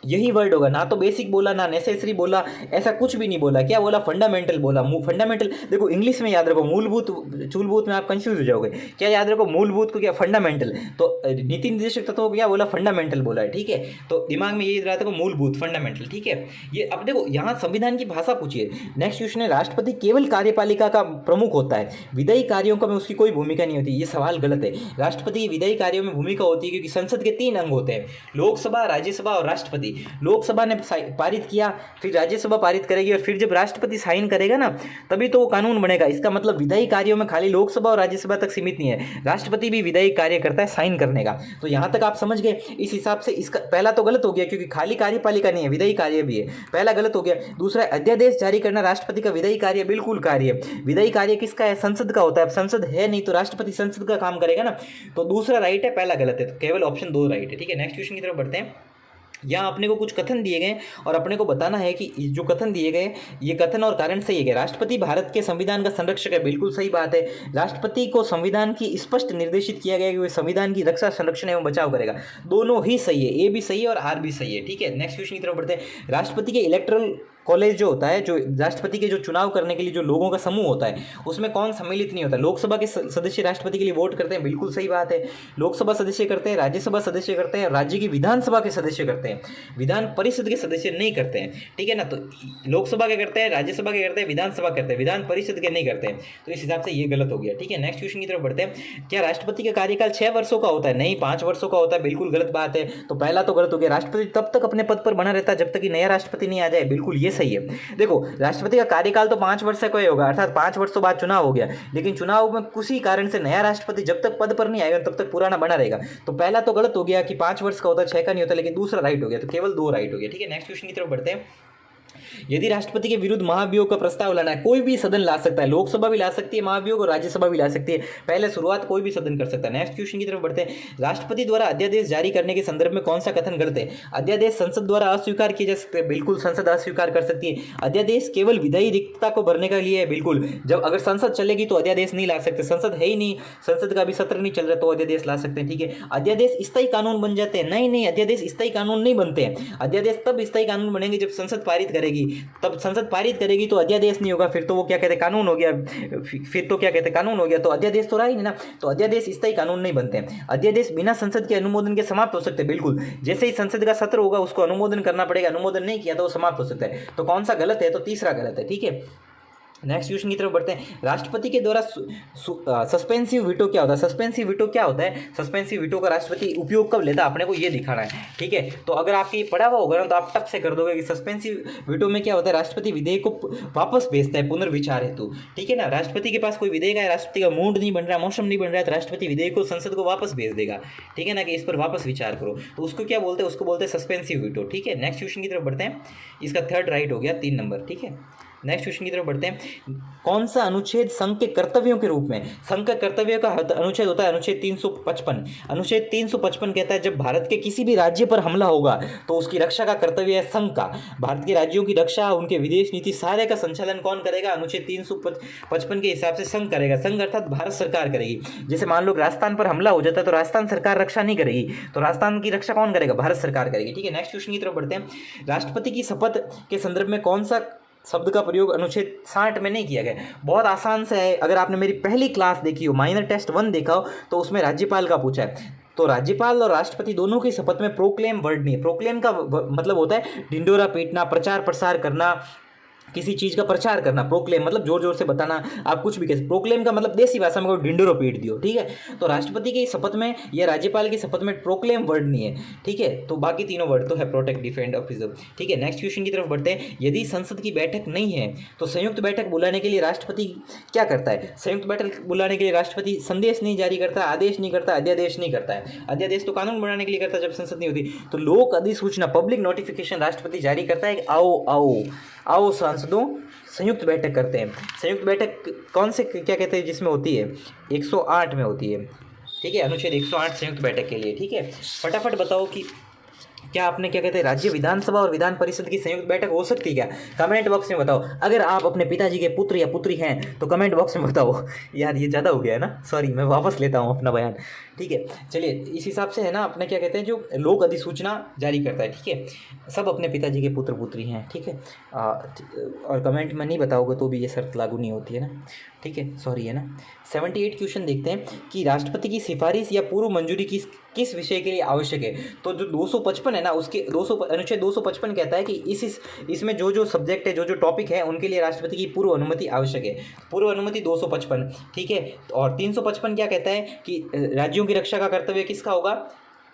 यही वर्ड होगा, ना तो बेसिक बोला, ना नेसेसरी बोला, ऐसा कुछ भी नहीं बोला। क्या बोला, फंडामेंटल बोला। फंडामेंटल देखो इंग्लिश में याद रखो, मूलभूत चूलभूत में आप कंफ्यूज हो जाओगे। क्या याद रखो, मूलभूत को क्या, फंडामेंटल। तो नीति निर्देशक तत्वों को क्या बोला, फंडामेंटल बोला है। ठीक है, तो दिमाग में ये याद रखो, मूलभूत, फंडामेंटल। ठीक है, ये अब देखो यहाँ संविधान की भाषा पूछिए। नेक्स्ट क्वेश्चन है, राष्ट्रपति केवल कार्यपालिका का प्रमुख होता है, विधायी कार्यों का में उसकी कोई भूमिका नहीं होती। ये सवाल गलत है। राष्ट्रपति की विधायी कार्यों में भूमिका होती है, क्योंकि संसद के 3 अंग होते हैं, लोकसभा, राज्यसभा और राष्ट्रपति। लोकसभा ने पारित किया, फिर राज्यसभा पारित करेगी, और फिर जब राष्ट्रपति साइन करेगा ना, तभी तो वो कानून बनेगा। इसका मतलब विधायी कार्यों में खाली लोकसभा और राज्यसभा तक सीमित नहीं है, राष्ट्रपति भी विधायी कार्य करता है साइन करने का। तो यहां तक आप समझ गए। इस हिसाब से इसका पहला तो गलत हो गया, क्योंकि खाली कार्यपालिका नहीं है, विधायी कार्य भी है, पहला गलत हो गया। दूसरा, अध्यादेश जारी करना राष्ट्रपति का विधायी कार्य, बिल्कुल कार्य है। विधायी कार्य किसका है, संसद का होता है। अब संसद है नहीं, तो राष्ट्रपति संसद का काम करेगा ना, तो दूसरा राइट है, पहला गलत है, तो केवल ऑप्शन 2 राइट है। ठीक है, नेक्स्ट क्वेश्चन की तरफ बढ़ते हैं। यहाँ अपने को कुछ कथन दिए गए और अपने को बताना है कि जो कथन दिए गए, ये कथन और कारण सही है। राष्ट्रपति भारत के संविधान का संरक्षक है, बिल्कुल सही बात है। राष्ट्रपति को संविधान की स्पष्ट निर्देशित किया गया है कि वह संविधान की रक्षा, संरक्षण एवं बचाव करेगा। दोनों ही सही है, ए भी सही है और आर भी सही है। ठीक है, नेक्स्ट क्वेश्चन की तरफ बढ़ते हैं। राष्ट्रपति के इलेक्टोरल कॉलेज जो होता है, जो राष्ट्रपति के जो चुनाव करने के लिए जो लोगों का समूह होता है, उसमें कौन सम्मिलित नहीं होता। लोकसभा के सदस्य राष्ट्रपति के लिए वोट करते हैं, बिल्कुल सही बात है। लोकसभा सदस्य करते हैं, राज्यसभा सदस्य करते हैं, राज्य की विधानसभा के सदस्य करते हैं, विधान परिषद के सदस्य नहीं करते हैं। ठीक है ना, तो लोकसभा के करते हैं, राज्यसभा के करते हैं, विधानसभा करते हैं, विधान परिषद के नहीं करते हैं। तो इस हिसाब से ये गलत हो गया। ठीक है, नेक्स्ट क्वेश्चन की तरफ बढ़ते हैं। क्या राष्ट्रपति का कार्यकाल 6 वर्षों का होता है, नहीं 5 वर्षों का होता है, बिल्कुल गलत बात है। तो पहला तो गलत हो गया। राष्ट्रपति तब तक अपने पद पर बना रहता है जब तक कि नया राष्ट्रपति नहीं आ जाए, बिल्कुल ये सही है। देखो राष्ट्रपति का कार्यकाल तो 5 वर्ष का ही होगा, अर्थात 5 वर्षों बाद चुनाव हो गया, लेकिन चुनाव में किसी कारण से नया राष्ट्रपति जब तक पद पर नहीं आएगा तब तक पुराना बना रहेगा। तो पहला तो गलत हो गया कि 5 वर्ष का होता है, 6 का नहीं होता, लेकिन दूसरा राइट हो गया, तो केवल 2 राइट हो गया। ठीक है, नेक्स्ट क्वेश्चन की तरफ बढ़ते हैं। यदि राष्ट्रपति के विरुद्ध महाभियोग का प्रस्ताव लाना है, कोई भी सदन ला सकता है, लोकसभा भी ला सकती है महाभियोग और राज्यसभा भी ला सकती है, पहले शुरुआत कोई भी सदन कर सकता है। नेक्स्ट क्वेश्चन की तरफ बढ़ते हैं। राष्ट्रपति द्वारा अध्यादेश जारी करने के संदर्भ में कौन सा कथन गलत है। अध्यादेश संसद द्वारा अस्वीकार किए जा सकते हैं, बिल्कुल संसद अस्वीकार कर सकती है। अध्यादेश केवल विधायी रिक्तता को भरने के लिए है, बिल्कुल। जब अगर संसद चलेगी तो अध्यादेश नहीं ला सकते, संसद है ही नहीं, संसद का भी सत्र नहीं चल रहा तो अध्यादेश ला सकते हैं। ठीक है, अध्यादेश स्थायी कानून बन जाते हैं, नहीं अध्यादेश स्थायी कानून नहीं बनते हैं। अध्यादेश तब स्थायी कानून बनेंगे जब संसद पारित करेगी, तब संसद पारित करेगी तो अध्यादेश नहीं होगा, फिर तो वो क्या कहते हैं, कानून हो गया, फिर तो क्या कहते हैं, कानून हो गया। तो अध्यादेश तो रहा ही नहीं ना, तो अध्यादेश स्थायी कानून नहीं बनते हैं। अध्यादेश बिना संसद के अनुमोदन के समाप्त हो सकते हैं, बिल्कुल। जैसे ही संसद का सत्र होगा उसको अनुमोदन करना पड़ेगा, अनुमोदन नहीं किया तो वो समाप्त हो सकता है। तो कौन सा गलत है, तो तीसरा गलत है। ठीक है, नेक्स्ट क्वेश्चन की तरफ बढ़ते हैं। राष्ट्रपति के द्वारा सस्पेंसिव वीटो क्या होता है? सस्पेंसिव वीटो क्या होता है? सस्पेंसिव वीटो का राष्ट्रपति उपयोग कब लेता है, अपने को ये दिखाना है, ठीक है। तो अगर आपके ये पढ़ा हुआ होगा ना तो आप टक से कर दोगे कि सस्पेंसिव वीटो में क्या होता है, राष्ट्रपति विधेयक को वापस भेजता है पुनर्विचार हेतु, ठीक है ना। राष्ट्रपति के पास कोई विधेयक है, राष्ट्रपति का मूड नहीं बन रहा, मौसम नहीं बन रहा है, तो राष्ट्रपति विधेयक को संसद को वापस भेज देगा, ठीक है ना, कि इस पर वापस विचार करो। तो उसको क्या बोलते हैं? उसको बोलते हैं सस्पेंसिव वीटो, ठीक है। नेक्स्ट क्वेश्चन की तरफ बढ़ते हैं। इसका थर्ड राइट हो गया, 3 नंबर, ठीक है। नेक्स्ट क्वेश्चन की तरफ बढ़ते हैं। कौन सा अनुच्छेद संघ के कर्तव्यों के रूप में, संघ का कर्तव्य का अनुच्छेद होता है अनुच्छेद 355। अनुच्छेद 355 कहता है जब भारत के किसी भी राज्य पर हमला होगा तो उसकी रक्षा का कर्तव्य है संघ का। भारत के राज्यों की रक्षा, उनके विदेश नीति सारे का संचालन कौन करेगा? अनुच्छेद 355 के हिसाब से संघ करेगा। संघ अर्थात भारत सरकार करेगी। जैसे मान लो राजस्थान पर हमला हो जाता है तो राजस्थान सरकार रक्षा नहीं करेगी, तो राजस्थान की रक्षा कौन करेगा? भारत सरकार करेगी, ठीक है। नेक्स्ट क्वेश्चन की तरफ बढ़ते हैं। राष्ट्रपति की शपथ के संदर्भ में कौन सा शब्द का प्रयोग अनुच्छेद 60 में नहीं किया गया? बहुत आसान से है, अगर आपने मेरी पहली क्लास देखी हो, माइनर टेस्ट 1 देखा हो, तो उसमें राज्यपाल का पूछा है। तो राज्यपाल और राष्ट्रपति दोनों की शपथ में प्रोक्लेम वर्ड नहीं है। प्रोक्लेम का मतलब होता है ढिंडोरा पीटना, प्रचार प्रसार करना, किसी चीज़ का प्रचार करना। प्रोक्लेम मतलब जोर जोर से बताना, आप कुछ भी कह। प्रोक्लेम का मतलब देसी भाषा में ढिंडोरा पीट दियो, ठीक है। तो राष्ट्रपति की शपथ में या राज्यपाल की शपथ में प्रोक्लेम वर्ड नहीं है, ठीक है। तो बाकी तीनों वर्ड तो है प्रोटेक्ट, डिफेंड और प्रिजर्व, ठीक है। नेक्स्ट क्वेश्चन की तरफ बढ़ते हैं। यदि संसद की बैठक नहीं है तो संयुक्त बैठक बुलाने के लिए राष्ट्रपति क्या करता है? संयुक्त बैठक बुलाने के लिए राष्ट्रपति संदेश नहीं जारी करता, आदेश नहीं करता, अध्यादेश नहीं करता है। अध्यादेश तो कानून बनाने के लिए करता है जब संसद नहीं होती। तो लोक अधिसूचना, पब्लिक नोटिफिकेशन राष्ट्रपति जारी करता है। आओ आओ आओ सांसदों, संयुक्त बैठक करते हैं। संयुक्त बैठक कौन से क्या कहते हैं जिसमें होती है? 108 में होती है, ठीक है। अनुच्छेद 108 संयुक्त बैठक के लिए, ठीक है। फटाफट बताओ कि क्या आपने क्या कहते हैं राज्य विधानसभा और विधान परिषद की संयुक्त बैठक हो सकती है क्या? कमेंट बॉक्स में बताओ। अगर आप अपने पिताजी के पुत्र या पुत्री हैं तो कमेंट बॉक्स में बताओ। यार ये ज़्यादा हो गया है ना, सॉरी, मैं वापस लेता हूँ अपना बयान, ठीक है। चलिए इस हिसाब से है ना, अपने क्या कहते हैं जो लोक अधिसूचना जारी करता है, ठीक है। सब अपने पिताजी के पुत्र पुत्री हैं, ठीक है। और कमेंट में नहीं बताओगे तो भी ये शर्त लागू नहीं होती है ना, ठीक है, सॉरी, है ना। 78 क्वेश्चन देखते हैं कि राष्ट्रपति की सिफारिश या पूर्व मंजूरी किस विषय के लिए आवश्यक है? तो जो 255 है ना, उसके अनुच्छेद 255 कहता है कि इसमें जो सब्जेक्ट है, जो टॉपिक है, उनके लिए राष्ट्रपति की पूर्व अनुमति आवश्यक है। पूर्व अनुमति 255, ठीक है। और 355 क्या कहता है कि राज्यों की रक्षा का कर्तव्य किसका होगा?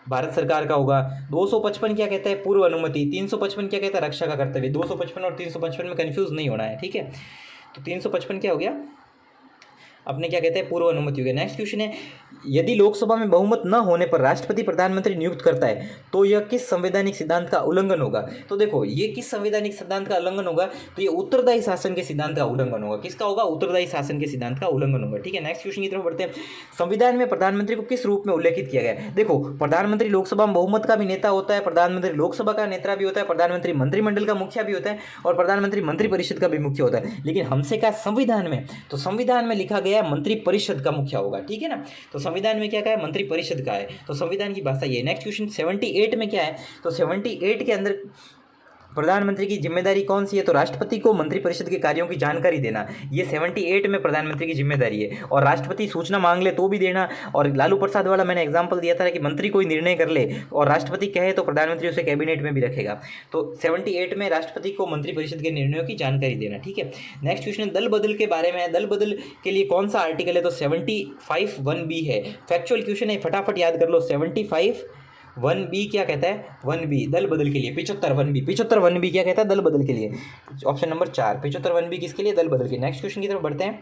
भारत सरकार का होगा। 255 क्या कहता है? पूर्व अनुमति। 355 क्या कहता है? रक्षा का कर्तव्य। 255 और 355 में कंफ्यूज नहीं होना है, ठीक है। तो 355 क्या हो गया? अपने क्या कहते हैं? पूर्व अनुमति हो गया। नेक्स्ट क्वेश्चन है, यदि लोकसभा में बहुमत न होने पर राष्ट्रपति प्रधानमंत्री नियुक्त करता है तो यह किस संवैधानिक सिद्धांत का उल्लंघन होगा? तो देखो, ये किस संवैधानिक सिद्धांत का उल्लंघन होगा? तो ये उत्तरदायी शासन के सिद्धांत का उल्लंघन होगा। किसका होगा? उत्तरदायी शासन के सिद्धांत का उल्लंघन होगा, ठीक है। नेक्स्ट क्वेश्चन की तरफ बढ़ते हैं। संविधान में प्रधानमंत्री को किस रूप में उल्लेखित किया गया है? देखो, प्रधानमंत्री लोकसभा में बहुमत का भी नेता होता है, प्रधानमंत्री लोकसभा का नेता भी होता है, प्रधानमंत्री मंत्रिमंडल का मुखिया भी होता है, और प्रधानमंत्री मंत्रिपरिषद का भी मुख्य होता है। लेकिन हमसे क्या संविधान में? तो संविधान में लिखा गया मंत्रिपरिषद का मुखिया होगा, ठीक है ना। तो संविधान में क्या है? मंत्रिपरिषद का है। तो संविधान की भाषा ये। नेक्स्ट क्वेश्चन 78 में क्या है? तो 78 के अंदर प्रधानमंत्री की जिम्मेदारी कौन सी है? तो राष्ट्रपति को मंत्रिपरिषद के कार्यों की जानकारी देना, ये 78 में प्रधानमंत्री की जिम्मेदारी है। और राष्ट्रपति सूचना मांग ले तो भी देना। और लालू प्रसाद वाला मैंने एग्जांपल दिया था कि मंत्री कोई निर्णय कर ले और राष्ट्रपति कहे तो प्रधानमंत्री उसे कैबिनेट में भी रखेगा। तो 78 में राष्ट्रपति को मंत्रिपरिषद के निर्णयों की जानकारी देना, ठीक है। नेक्स्ट क्वेश्चन दल बदल के बारे में है। दल बदल के लिए कौन सा आर्टिकल है? तो 75(1)(b) है। फैक्चुअल क्वेश्चन है, फटाफट याद कर लो। 75(1)(b) क्या कहता है? 1b दल बदल के लिए। 75(1)(b), 75(1)(b) क्या कहता है? दल बदल के लिए। ऑप्शन नंबर 4, 75(1)(b) किसके लिए? दल बदल के। नेक्स्ट क्वेश्चन की तरफ बढ़ते हैं,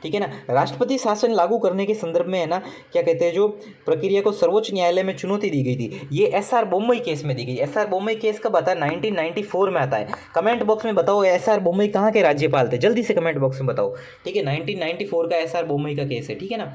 ठीक है ना। राष्ट्रपति शासन लागू करने के संदर्भ में है ना, क्या कहते हैं, जो प्रक्रिया को सर्वोच्च न्यायालय में चुनौती दी गई थी, ये एसआर बोम्मई केस में दी गई। एसआर बोम्मई केस कब आता है? 1994 में आता है। कमेंट बॉक्स में बताओ एसआर बोम्मई कहाँ के राज्यपाल थे? जल्दी से कमेंट बॉक्स में बताओ, ठीक है। 1994 का एसआर बोम्मई का केस है, ठीक है ना,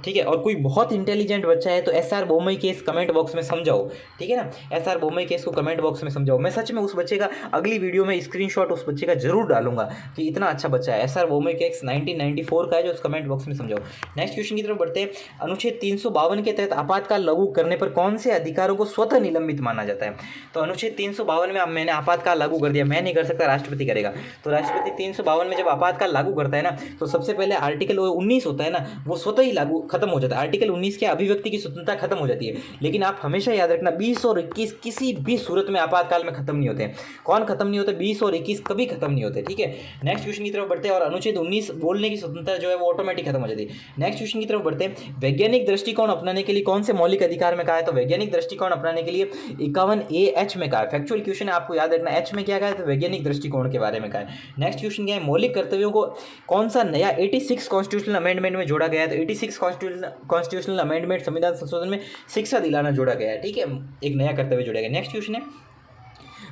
ठीक है। और कोई बहुत इंटेलिजेंट बच्चा है तो SR Bommai case comment box में समझाओ, ठीक है ना। एसआर बोम्मई केस को कमेंट बॉक्स में समझाओ। मैं सच में उस बच्चे का अगली वीडियो में स्क्रीनशॉट उस बच्चे का जरूर डालूंगा कि इतना अच्छा बच्चा है। एसआर बोम्मई केस 1994 का है, जो उस कमेंट बॉक्स में समझाओ। नेक्स्ट क्वेश्चन की तरफ बढ़ते हैं। अनुच्छेद 352 के तहत आपातकाल लागू करने पर कौन से अधिकारों को स्वतः निलंबित माना जाता है? तो अनुच्छेद 352 में अब मैंने आपातकाल लागू कर दिया, मैं नहीं कर सकता, राष्ट्रपति करेगा। तो राष्ट्रपति 352 में जब आपातकाल लागू करता है ना, तो सबसे पहले आर्टिकल 19 होता है ना, वो स्वतः ही लागू खत्म हो जाता है, आर्टिकल 19 के अभिव्यक्ति की स्वतंत्रता खत्म हो जाती है। लेकिन आप हमेशा याद रखना 20 और 21 किसी भी सूरत में आपातकाल में खत्म नहीं होते हैं। कौन खत्म नहीं होते? 20 और 21 कभी खत्म नहीं होते, ठीक है। नेक्स्ट क्वेश्चन की तरफ बढ़ते हैं, और अनुच्छेद 19 बोलने की स्वतंत्रता जो है वो ऑटोमेटिक खत्म हो जाती है। नेक्स्ट क्वेश्चन की तरफ बढ़ते हैं, वैज्ञानिक दृष्टिकोण अपनाने के लिए कौन से मौलिक अधिकार में कहा है? तो वैज्ञानिक दृष्टिकोण अपनाने के लिए 51A(H) में कहा है। फैक्चुअल क्वेश्चन है, आपको याद रखना H में क्या कहा है? तो वैज्ञानिक दृष्टिकोण के बारे में कहा है। नेक्स्ट क्वेश्चन क्या है? मौलिक कर्तव्यों को कौन सा नया 86 कॉन्स्टिट्यूशनल अमेंडमेंट में जोड़ा गया है? तो 86 कॉन्स्टिट्यूशनल अमेंडमेंट संविधान संशोधन में शिक्षा दिलाना जोड़ा गया है, ठीक है, एक नया कर्तव्य जोड़ा गया। नेक्स्ट क्वेश्चन है,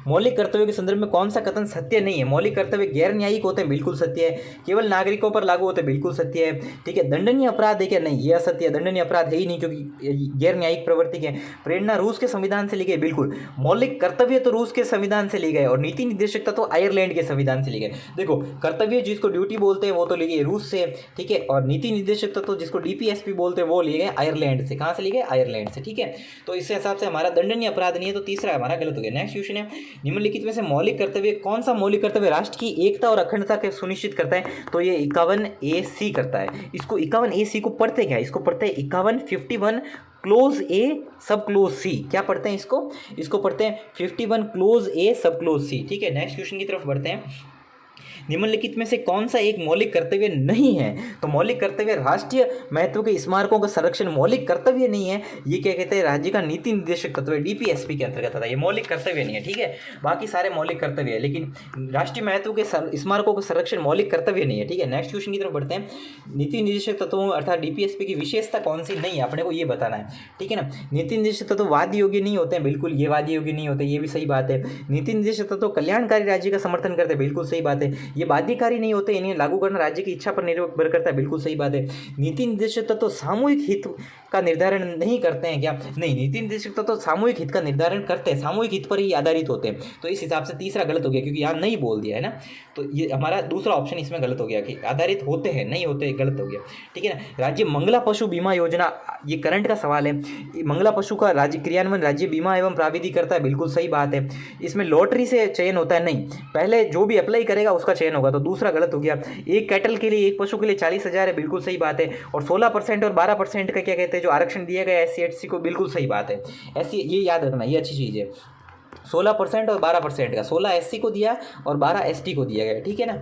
मौलिक कर्तव्यों के संदर्भ में कौन सा कथन सत्य नहीं है? मौलिक कर्तव्य गैर न्यायिक होते हैं, बिल्कुल सत्य है। केवल नागरिकों पर लागू होते हैं, बिल्कुल सत्य है, ठीक है। दंडनीय अपराध है क्या? नहीं, ये असत्य है, दंडनीय अपराध है ही नहीं, क्योंकि गैर न्यायिक प्रवृत्ति है। प्रेरणा रूस के संविधान से ली गई, बिल्कुल। मौलिक कर्तव्य तो रूस के संविधान से ली गए, और नीति निर्देशकता तो आयरलैंड के संविधान से ली गए। देखो, कर्तव्य जिसको ड्यूटी बोलते हैं वो तो ली गई रूस से, ठीक है, और नीति निर्देशकता तो जिसको DPSP बोलते हैं वो लिए गए आयरलैंड से। कहाँ से लिए गए? आयरलैंड से, ठीक है। तो इस हिसाब से हमारा दंडनीय अपराध नहीं है, तो तीसरा हमारा गलत हो गया। नेक्स्ट क्वेश्चन है, निम्नलिखित में से मौलिक कर्तव्य कौन सा मौलिक कर्तव्य राष्ट्र की एकता और अखंडता के सुनिश्चित करता है? तो ये 51A(C) करता है। इसको 51A(C) को पढ़ते क्या? इसको पढ़ते हैं 51 क्लोज ए सब क्लोज सी। क्या पढ़ते हैं इसको? इसको पढ़ते हैं 51 क्लोज ए सब क्लोज सी, ठीक है। नेक्स्ट क्वेश्चन की तरफ बढ़ते हैं, निम्नलिखित में से कौन सा एक मौलिक कर्तव्य नहीं है? तो मौलिक कर्तव्य राष्ट्रीय महत्व के स्मारकों का संरक्षण मौलिक कर्तव्य नहीं है। ये क्या कहते हैं? राज्य का नीति निर्देशक तत्व DPSP के अंतर्गत आता है, ये मौलिक कर्तव्य नहीं है, ठीक है। बाकी सारे मौलिक कर्तव्य है, लेकिन राष्ट्रीय महत्व के स्मारकों का संरक्षण मौलिक कर्तव्य नहीं है, ठीक है। नेक्स्ट क्वेश्चन की तरफ बढ़ते हैं, नीति निर्देशक तत्वों अर्थात DPSP की विशेषता कौन सी नहीं है? अपने को ये बताना है, ठीक है ना। नीति निर्देशक तत्व वाद योग्य नहीं होते हैं, बिल्कुल, ये वाद योग्य नहीं होते, ये भी सही बात है। नीति निर्देशक तत्व कल्याणकारी राज्य का समर्थन करते हैं, बिल्कुल सही बात है। ये बाध्यकारी नहीं होते, इन्हें लागू करना राज्य की इच्छा पर निर्भर करता है, बिल्कुल सही बात है। नीति निर्देशक तत्व सामूहिक हित का निर्धारण नहीं करते हैं क्या? नहीं, नीति निर्देशक तत्व सामूहिक हित का निर्धारण करते हैं, सामूहिक हित पर ही आधारित होते हैं। तो इस हिसाब से तीसरा गलत हो गया, क्योंकि यहाँ नहीं बोल दिया है ना, तो ये हमारा दूसरा ऑप्शन इसमें गलत हो गया कि आधारित होते हैं, नहीं होते, गलत हो गया, ठीक है ना। राज्य मंगला पशु बीमा योजना, ये करंट का सवाल है। मंगला पशु का राज्य क्रियान्वयन राज्य बीमा एवं प्राविधिक करता है, बिल्कुल सही बात है। इसमें लॉटरी से चयन होता है, नहीं, पहले जो भी अप्लाई करेगा उसका चयन होगा, तो दूसरा गलत हो गया। एक कैटल के लिए, एक पशु के लिए 40,000 है, बिल्कुल सही बात है। और 16% और 12% का क्या कहते हैं जो आरक्षण दिया गया SC/ST को, बिल्कुल सही बात है। ऐसी ये याद रखना, ये अच्छी चीज़ है। 16% और 12% का, 16 SC को दिया और 12 ST को दिया गया, ठीक है ना।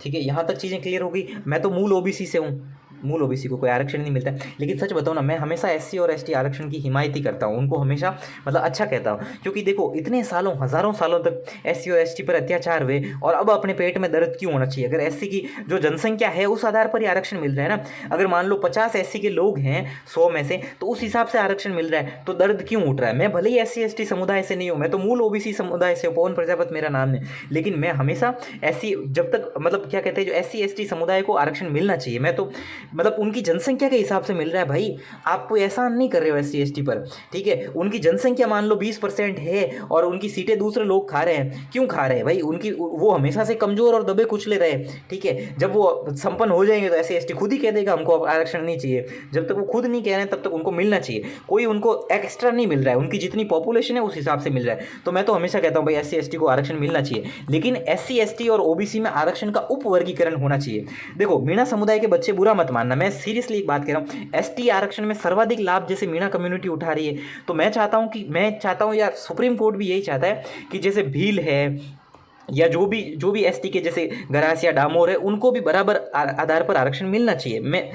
ठीक है, यहाँ तक चीज़ें क्लियर हो गई। मैं तो मूल OBC से हूँ, मूल OBC को कोई आरक्षण नहीं मिलता है, लेकिन सच बताओ ना, मैं हमेशा SC और ST आरक्षण की हिमायती करता हूँ, उनको हमेशा मतलब अच्छा कहता हूँ, क्योंकि देखो इतने सालों, हज़ारों सालों तक SC और ST पर अत्याचार हुए, और अब अपने पेट में दर्द क्यों होना चाहिए? अगर SC की जो जनसंख्या है उस आधार पर ही आरक्षण मिल रहा है ना। अगर मान लो 50 SC के लोग हैं 100 में से, तो उस हिसाब से आरक्षण मिल रहा है, तो दर्द क्यों उठ रहा है? मैं भले ही SC/ST समुदाय से नहीं हूँ, मैं तो मूल OBC समुदाय से, पवन प्रजापति मेरा नाम है, लेकिन मैं हमेशा SC, जब तक मतलब क्या कहते हैं जो SC/ST समुदाय को आरक्षण मिलना चाहिए, मैं तो मतलब उनकी जनसंख्या के हिसाब से मिल रहा है भाई। आप कोई एहसान नहीं कर रहे हो SC/ST पर, ठीक है। उनकी जनसंख्या मान लो 20% है और उनकी सीटें दूसरे लोग खा रहे हैं, क्यों खा रहे हैं भाई? उनकी वो हमेशा से कमजोर और दबे कुचले रहे, ठीक है। जब वो संपन्न हो जाएंगे तो SC/ST खुद ही कह देगा हमको आरक्षण नहीं चाहिए। जब तक वो खुद नहीं कह रहे हैं तब तक उनको मिलना चाहिए, कोई उनको एक्स्ट्रा नहीं मिल रहा है, उनकी जितनी पॉपुलेशन है उस हिसाब से मिल रहा है। तो मैं तो हमेशा कहता हूँ भाई SC/ST को आरक्षण मिलना चाहिए, लेकिन SC/ST और OBC में आरक्षण का उपवर्गीकरण होना चाहिए। देखो, मीणा समुदाय के बच्चे बुरा मत मानना, मैं सीरियसली एक बात कह रहा हूँ, ST आरक्षण में सर्वाधिक लाभ जैसे मीणा कम्युनिटी उठा रही है, तो मैं चाहता हूँ यार, सुप्रीम कोर्ट भी यही चाहता है कि जैसे भील है या जो भी ST के जैसे गरास या डामोर है, उनको भी बराबर आधार पर आरक्षण मिलना चाहिए। मैं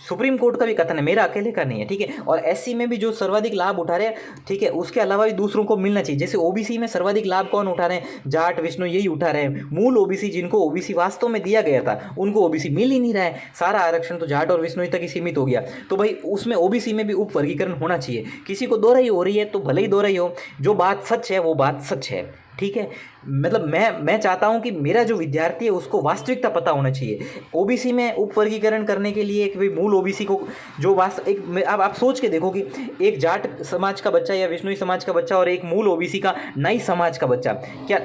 सुप्रीम कोर्ट का भी कथन है, मेरा अकेले का नहीं है, ठीक है। और SC में भी जो सर्वाधिक लाभ उठा रहे हैं, ठीक है, उसके अलावा भी दूसरों को मिलना चाहिए। जैसे OBC में सर्वाधिक लाभ कौन उठा रहे हैं? जाट, विष्णु, यही उठा रहे हैं। मूल OBC जिनको OBC वास्तव में दिया गया था, उनको OBC मिल ही नहीं रहा है। सारा आरक्षण तो जाट और विष्णु तक ही सीमित हो गया। तो भाई उसमें OBC में भी उपवर्गीकरण होना चाहिए। किसी को दोहराई हो रही है तो भले ही दोहराई हो, जो बात सच है वो बात सच है, ठीक है। मतलब मैं चाहता हूं कि मेरा जो विद्यार्थी है उसको वास्तविकता पता होना चाहिए। OBC में उपवर्गीकरण करने के लिए कि मूल OBC को जो एक अब आप सोच के देखो कि एक जाट समाज का बच्चा या विष्णुई समाज का बच्चा और एक मूल OBC का नाई समाज का बच्चा, क्या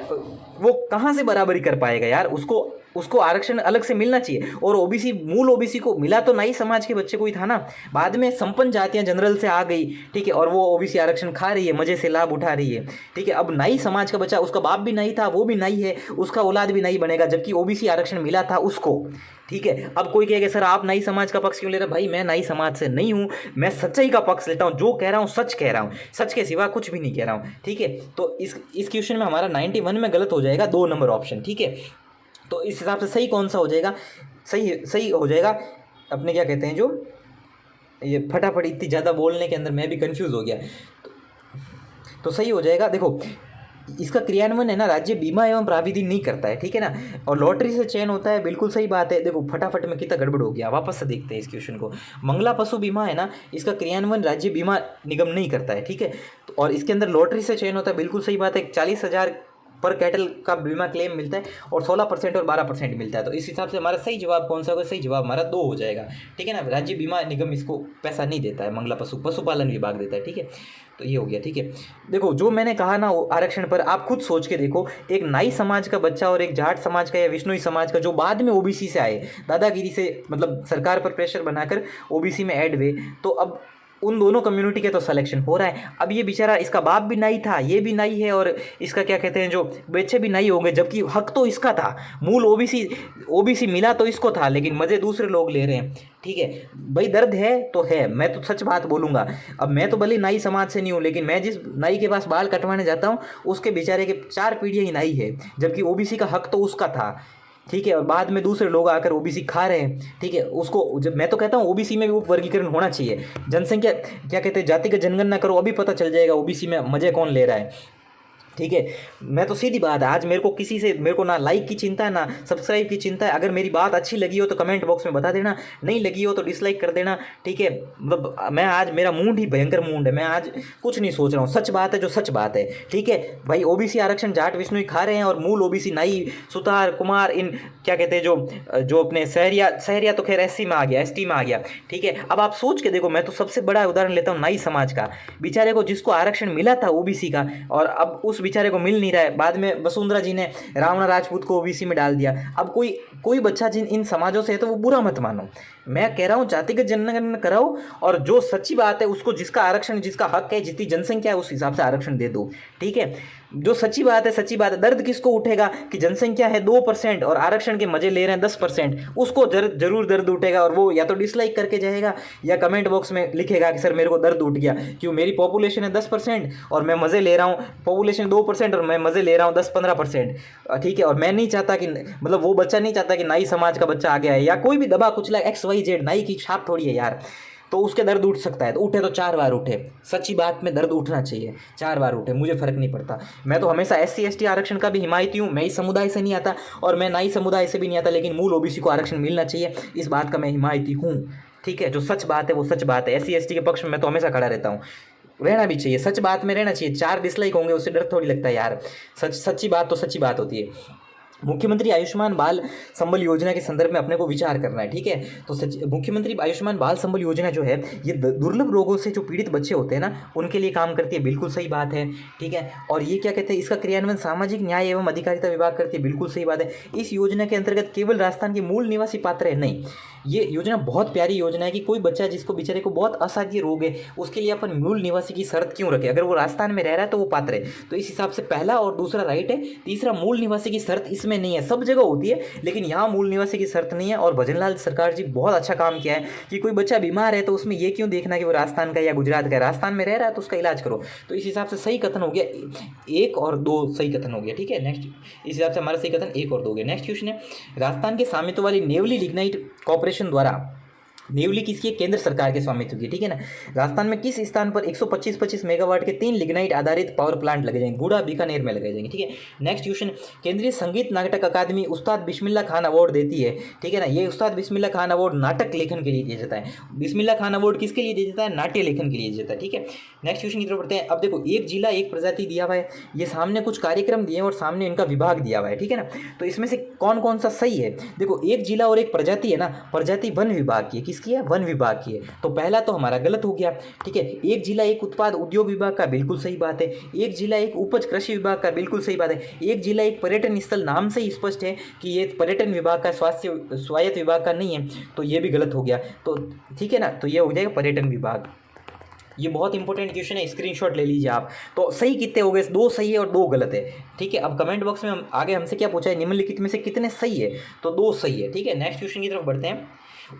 वो कहाँ से बराबरी कर पाएगा यार? उसको उसको आरक्षण अलग से मिलना चाहिए। और ओबीसी, मूल ओबीसी को मिला तो नाई समाज के बच्चे को ही था ना, बाद में संपन्न जातियां जनरल से आ गई, ठीक है, और वो ओबीसी आरक्षण खा रही है, मजे से लाभ उठा रही है, ठीक है। अब नाई समाज का बच्चा, उसका बाप भी नाई था, वो भी नाई है, उसका औलाद भी नाई बनेगा, जबकि ओबीसी आरक्षण मिला था उसको, ठीक है। अब कोई कहेगा सर आप नाई समाज का पक्ष क्यों ले रहे हैं? भाई मैं नाई समाज से नहीं हूं, मैं सच्चाई का पक्ष लेता हूं, जो कह रहा हूं सच कह रहा हूं, सच के सिवा कुछ भी नहीं कह रहा हूं, ठीक है। तो इस क्वेश्चन में हमारा 91 में गलत हो जाएगा 2 नंबर ऑप्शन, ठीक है। तो इस हिसाब से सही कौन सा हो जाएगा? सही हो जाएगा अपने क्या कहते हैं, जो ये फटाफट इतनी ज़्यादा बोलने के अंदर मैं भी कंफ्यूज हो गया, तो सही हो जाएगा। देखो इसका क्रियान्वयन है ना राज्य बीमा एवं प्राविधिक नहीं करता है, ठीक है ना, और लॉटरी से चयन होता है, बिल्कुल सही बात है। देखो फटाफट में कितना गड़बड़ हो गया, वापस से देखते हैं इस क्वेश्चन को। मंगला पशु बीमा है ना, इसका क्रियान्वयन राज्य बीमा निगम नहीं करता है, ठीक है। और इसके अंदर लॉटरी से चयन होता है, बिल्कुल सही बात है। 40,000 पर कैटल का बीमा क्लेम मिलता है और 16% और 12% मिलता है। तो इस हिसाब से हमारा सही जवाब कौन सा होगा? सही जवाब हमारा 2 हो जाएगा, ठीक है ना। राज्य बीमा निगम इसको पैसा नहीं देता है, मंगला पशुपालन विभाग देता है, ठीक है। तो ये हो गया, ठीक है। देखो जो मैंने कहा ना आरक्षण पर, आप खुद सोच के देखो, एक नाई समाज का बच्चा और एक जाट समाज का या विष्णुई समाज का, जो बाद में ओबीसी से आए, दादागिरी से मतलब सरकार पर प्रेशर बनाकर ओबीसी में ऐड हुए, तो अब उन दोनों कम्युनिटी के तो सिलेक्शन हो रहा है। अब ये बेचारा, इसका बाप भी नाई था, ये भी नाई है, और इसका क्या कहते हैं जो बच्चे भी नाई होंगे, जबकि हक तो इसका था, मूल ओबीसी मिला तो इसको था, लेकिन मज़े दूसरे लोग ले रहे हैं, ठीक है। भाई दर्द है तो है, मैं तो सच बात बोलूँगा। अब मैं तो भले नाई समाज से नहीं हूँ, लेकिन मैं जिस नाई के पास बाल कटवाने जाता हूँ उसके बेचारे के 4 पीढ़ियाँ ही नाई है, जबकि ओबीसी का हक तो उसका था, ठीक है। और बाद में दूसरे लोग आकर ओबीसी खा रहे हैं, ठीक है। उसको जब मैं तो कहता हूँ ओबीसी में भी उप वर्गीकरण होना चाहिए। जनसंख्या क्या कहते हैं, जाति का जनगणना करो, अभी पता चल जाएगा ओबीसी में मजे कौन ले रहा है, ठीक है। मैं तो सीधी बात है, आज मेरे को ना लाइक की चिंता है ना सब्सक्राइब की चिंता है। अगर मेरी बात अच्छी लगी हो तो कमेंट बॉक्स में बता देना, नहीं लगी हो तो डिसलाइक कर देना, ठीक है। मतलब मैं आज, मेरा मूड ही भयंकर मूड है, मैं आज कुछ नहीं सोच रहा हूँ, सच बात है जो सच बात है, ठीक है। भाई ओबीसी आरक्षण जाट विष्णु खा रहे हैं, और मूल ओबीसी नाई सुतार कुमार इन क्या कहते हैं जो अपने शहरिया तो खैर एससी में आ गया, एसटी में आ गया, ठीक है। अब आप सोच के देखो, मैं तो सबसे बड़ा उदाहरण लेता हूँ नाई समाज का, बेचारे को जिसको आरक्षण मिला था ओबीसी का, और अब उस बेचारे को मिल नहीं रहा है। बाद में वसुंधरा जी ने रावणा राजपूत को ओबीसी में डाल दिया। अब कोई बच्चा जिन इन समाजों से है तो वो बुरा मत मानो, मैं कह रहा हूँ जातिगत जनगणना कराओ, और जो सच्ची बात है उसको, जिसका आरक्षण, जिसका हक है, जितनी जनसंख्या है उस हिसाब से आरक्षण दे दो, ठीक है। जो सच्ची बात है सच्ची बात है। दर्द किसको उठेगा कि जनसंख्या है 2% और आरक्षण के मजे ले रहे हैं 10%, उसको जरूर दर्द उठेगा, और वो या तो डिसलाइक करके जाएगा या कमेंट बॉक्स में लिखेगा कि सर मेरे को दर्द उठ गया, क्यों मेरी पॉपुलेशन है 10% और मैं मज़े ले रहा हूँ, पॉपुलेशन 2% और मैं मज़े ले रहा हूँ 10-15%, ठीक है। और मैं नहीं चाहता कि, मतलब वो बच्चा नहीं चाहता कि नाई समाज का बच्चा आ गया है, या कोई भी दबा कुचला XYZ, नाई की छाप थोड़ी है यार, तो उसके दर्द उठ सकता है, तो उठे तो 4 बार उठे, सच्ची बात में दर्द उठना चाहिए, 4 बार उठे, मुझे फ़र्क नहीं पड़ता। मैं तो हमेशा SC ST आरक्षण का भी हिमायती हूँ, मैं इस समुदाय से नहीं आता और मैं नाई समुदाय से भी नहीं आता, लेकिन मूल ओबीसी को आरक्षण मिलना चाहिए, इस बात का मैं हिमायती हूँ, ठीक है। जो सच बात है वो सच बात है, SC ST के पक्ष में मैं तो हमेशा खड़ा रहता हूँ, रहना भी चाहिए, सच बात में रहना चाहिए। 4 डिसलाइक होंगे उससे डर थोड़ी लगता है यार, सच्ची बात तो सच्ची बात होती है। मुख्यमंत्री आयुष्मान बाल संबल योजना के संदर्भ में अपने को विचार करना है, ठीक है। तो मुख्यमंत्री आयुष्मान बाल संबल योजना जो है, ये दुर्लभ रोगों से जो पीड़ित बच्चे होते हैं ना, उनके लिए काम करती है, बिल्कुल सही बात है, ठीक है। और ये क्या कहते हैं, इसका क्रियान्वयन सामाजिक न्याय एवं अधिकारिता विभाग करती है, बिल्कुल सही बात है। इस योजना के अंतर्गत केवल राजस्थान के मूल निवासी पात्र है, नहीं, ये योजना बहुत प्यारी योजना है कि कोई बच्चा जिसको बेचारे को बहुत असाध्य रोग है, उसके लिए अपन मूल निवासी की शर्त क्यों रखें, अगर वो राजस्थान में रह रहा है तो वो पात्र है। तो इस हिसाब से पहला और दूसरा राइट है, तीसरा मूल निवासी की शर्त इसमें नहीं है, सब जगह होती है लेकिन यहाँ मूल निवासी की शर्त नहीं है। और भजनलाल सरकार जी बहुत अच्छा काम किया है कि कोई बच्चा बीमार है तो उसमें ये क्यों देखना कि वो राजस्थान का या गुजरात का है, राजस्थान में रह रहा है तो उसका इलाज करो। तो इस हिसाब से सही कथन हो गया 1 और 2, सही कथन हो गया, ठीक है। नेक्स्ट, इस हिसाब से हमारा सही कथन 1 और 2 हो गया। नेक्स्ट क्वेश्चन है, राजस्थान के स्वामित्व वाली नेवली लिग्नाइट कॉर्पोरेशन द्वारा, नेवली किसकी है, केंद्र सरकार के स्वामित्व की, ठीक है ना। राजस्थान में किस स्थान पर 125 मेगावाट के 3 लिग्नाइट आधारित पावर प्लांट लगे जाएंगे, गुड़ा बीकानेर में लगे जाएंगे, ठीक है। नेक्स्ट क्वेश्चन, केंद्रीय संगीत नाटक अकादमी उस्ताद बिस्मिल्लाह खान अवार्ड देती है, ठीक है ना। ये उस्ताद बिस्मिल्लाह खान अवार्ड नाटक लेखन के लिए दिया जाता है, बिस्मिल्लाह खान अवार्ड किसके लिए दिया जाता है, नाट्य लेखन के लिए दिया जाता है, ठीक है। नेक्स्ट क्वेश्चन की तरफ बढ़ते हैं। अब देखो, एक जिला एक प्रजाति दिया हुआ है, ये सामने कुछ कार्यक्रम दिए हैं और सामने इनका विभाग दिया हुआ है, ठीक है ना। तो इसमें से कौन कौन सा सही है, देखो एक जिला और एक प्रजाति है ना, प्रजाति वन विभाग की, किसकी है? वन विभाग की है। तो पहला तो हमारा गलत हो गया, ठीक है। एक जिला एक उत्पाद उद्योग विभाग का, बिल्कुल सही बात है। एक जिला एक उपज कृषि विभाग का, बिल्कुल सही बात है। एक जिला एक पर्यटन स्थल, नाम से ही स्पष्ट है कि ये पर्यटन विभाग का, स्वायत्त विभाग का नहीं है, तो ये भी गलत हो गया। तो ठीक है ना, तो ये हो जाएगा पर्यटन विभाग। ये बहुत इंपॉर्टेंट क्वेश्चन है, स्क्रीनशॉट ले लीजिए आप। तो सही कितने हो गए? 2 सही है और 2 गलत है, ठीक है। अब कमेंट बॉक्स में हम आगे हमसे क्या पूछा है, निम्नलिखित में से कितने सही है? तो 2 सही है, ठीक है। नेक्स्ट क्वेश्चन की तरफ बढ़ते हैं।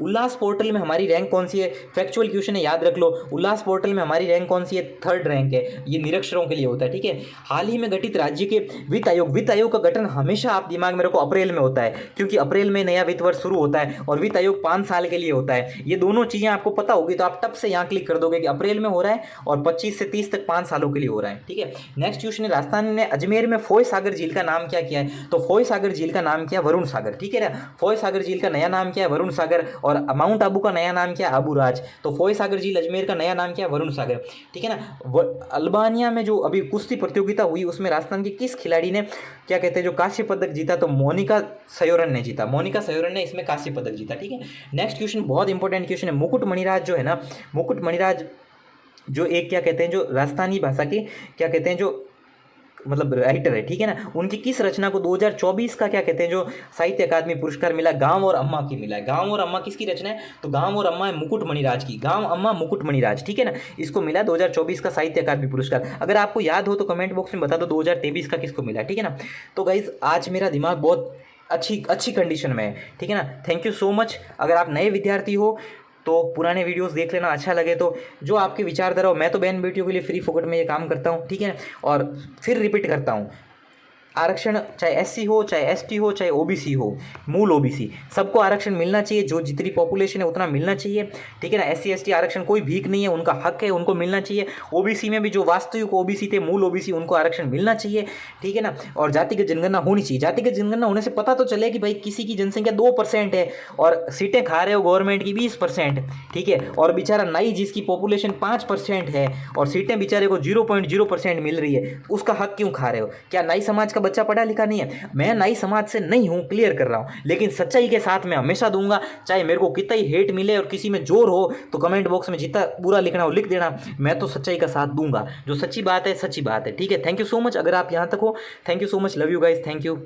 उल्लास पोर्टल में हमारी रैंक कौन सी है? फैक्चुअल क्वेश्चन है, याद रख लो। उल्लास पोर्टल में हमारी रैंक कौन सी है? 3rd रैंक है। ये निरक्षरों के लिए होता है, ठीक है। हाल ही में गठित राज्य के वित्त आयोग का गठन हमेशा आप दिमाग में रखो अप्रैल में होता है, क्योंकि अप्रैल में नया वित्त वर्ष शुरू होता है और वित्त आयोग 5 साल के लिए होता है। ये दोनों चीजें आपको पता होगी तो आप तब से यहाँ क्लिक कर दोगे कि अप्रैल में हो रहा है और 25 से 30 तक 5 सालों के लिए हो रहा है, ठीक है। नेक्स्ट क्वेश्चन है, राजस्थान ने अजमेर में फोय सागर झील का नाम क्या किया है? तो फोय सागर झील का नाम क्या? वरुण सागर, ठीक है ना। फोय सागर झील का नया नाम क्या है? वरुण सागर। और माउंट आबू का नया नाम क्या है? अबूराज। तो फोय सागर झील अजमेर का नया नाम क्या है? वरुण सागर, ठीक है ना। अल्बानिया में जो अभी कुश्ती प्रतियोगिता हुई उसमें राजस्थान के किस खिलाड़ी ने क्या कहते हैं जो कांस्य पदक जीता? तो मोनिका सयोरन ने जीता। मोनिका सयोरन ने इसमें कांस्य पदक जीता, ठीक है। नेक्स्ट क्वेश्चन बहुत इंपॉर्टेंट क्वेश्चन है। मुकुट मणिराज जो है ना, मुकुट मणिराज जो एक क्या कहते हैं जो राजस्थानी भाषा के क्या कहते हैं जो मतलब राइटर है, ठीक है ना। उनकी किस रचना को 2024 का क्या कहते हैं जो साहित्य अकादमी पुरस्कार मिला? गांव और अम्मा की मिला है। गांव और अम्मा किसकी रचना है? तो गांव और अम्मा है मुकुट मणिराज की। गांव अम्मा मुकुट मणिराज, ठीक है ना। इसको मिला 2024 का साहित्य अकादमी पुरस्कार। अगर आपको याद हो तो कमेंट बॉक्स में बता दो 2023 का किसको मिला, ठीक है ना। तो गाइज आज मेरा दिमाग बहुत अच्छी कंडीशन में है, ठीक है ना। Thank you so much. अगर आप नए विद्यार्थी हो तो पुराने वीडियोस देख लेना, अच्छा लगे तो जो आपके विचारधारा हो। मैं तो बहन बेटियों के लिए फ्री फोकट में ये काम करता हूँ, ठीक है। और फिर रिपीट करता हूँ, आरक्षण चाहे एससी हो, चाहे एसटी हो, चाहे ओबीसी हो, मूल ओबीसी, सबको आरक्षण मिलना चाहिए। जो जितनी पॉपुलेशन है उतना मिलना चाहिए, ठीक है ना। एससी एसटी आरक्षण कोई भीख नहीं है, उनका हक है, उनको मिलना चाहिए। ओबीसी में भी जो वास्तविक ओबीसी थे, मूल ओबीसी, उनको आरक्षण मिलना चाहिए, ठीक है ना। और जातिगत जनगणना होनी चाहिए। जातिगत जनगणना होने से पता तो चले कि भाई किसी की जनसंख्या 2% है और सीटें खा रहे हो गवर्नमेंट की 20%, ठीक है। और बेचारा नाई जिसकी पॉपुलेशन 5% है और सीटें बेचारे को 0.0% मिल रही है, उसका हक क्यों खा रहे हो? क्या नाई समाज का बच्चा पढ़ा लिखा नहीं है? मैं नाई समाज से नहीं हूं, क्लियर कर रहा हूं, लेकिन सच्चाई के साथ मैं हमेशा दूंगा, चाहे मेरे को कितना ही हेट मिले और किसी में जोर हो तो कमेंट बॉक्स में जितना बुरा लिखना हो लिख देना, मैं तो सच्चाई का साथ दूंगा। जो सच्ची बात है सच्ची बात है, ठीक है। Thank you so much. अगर आप यहां तक हो, thank you so much, love you guys, thank you.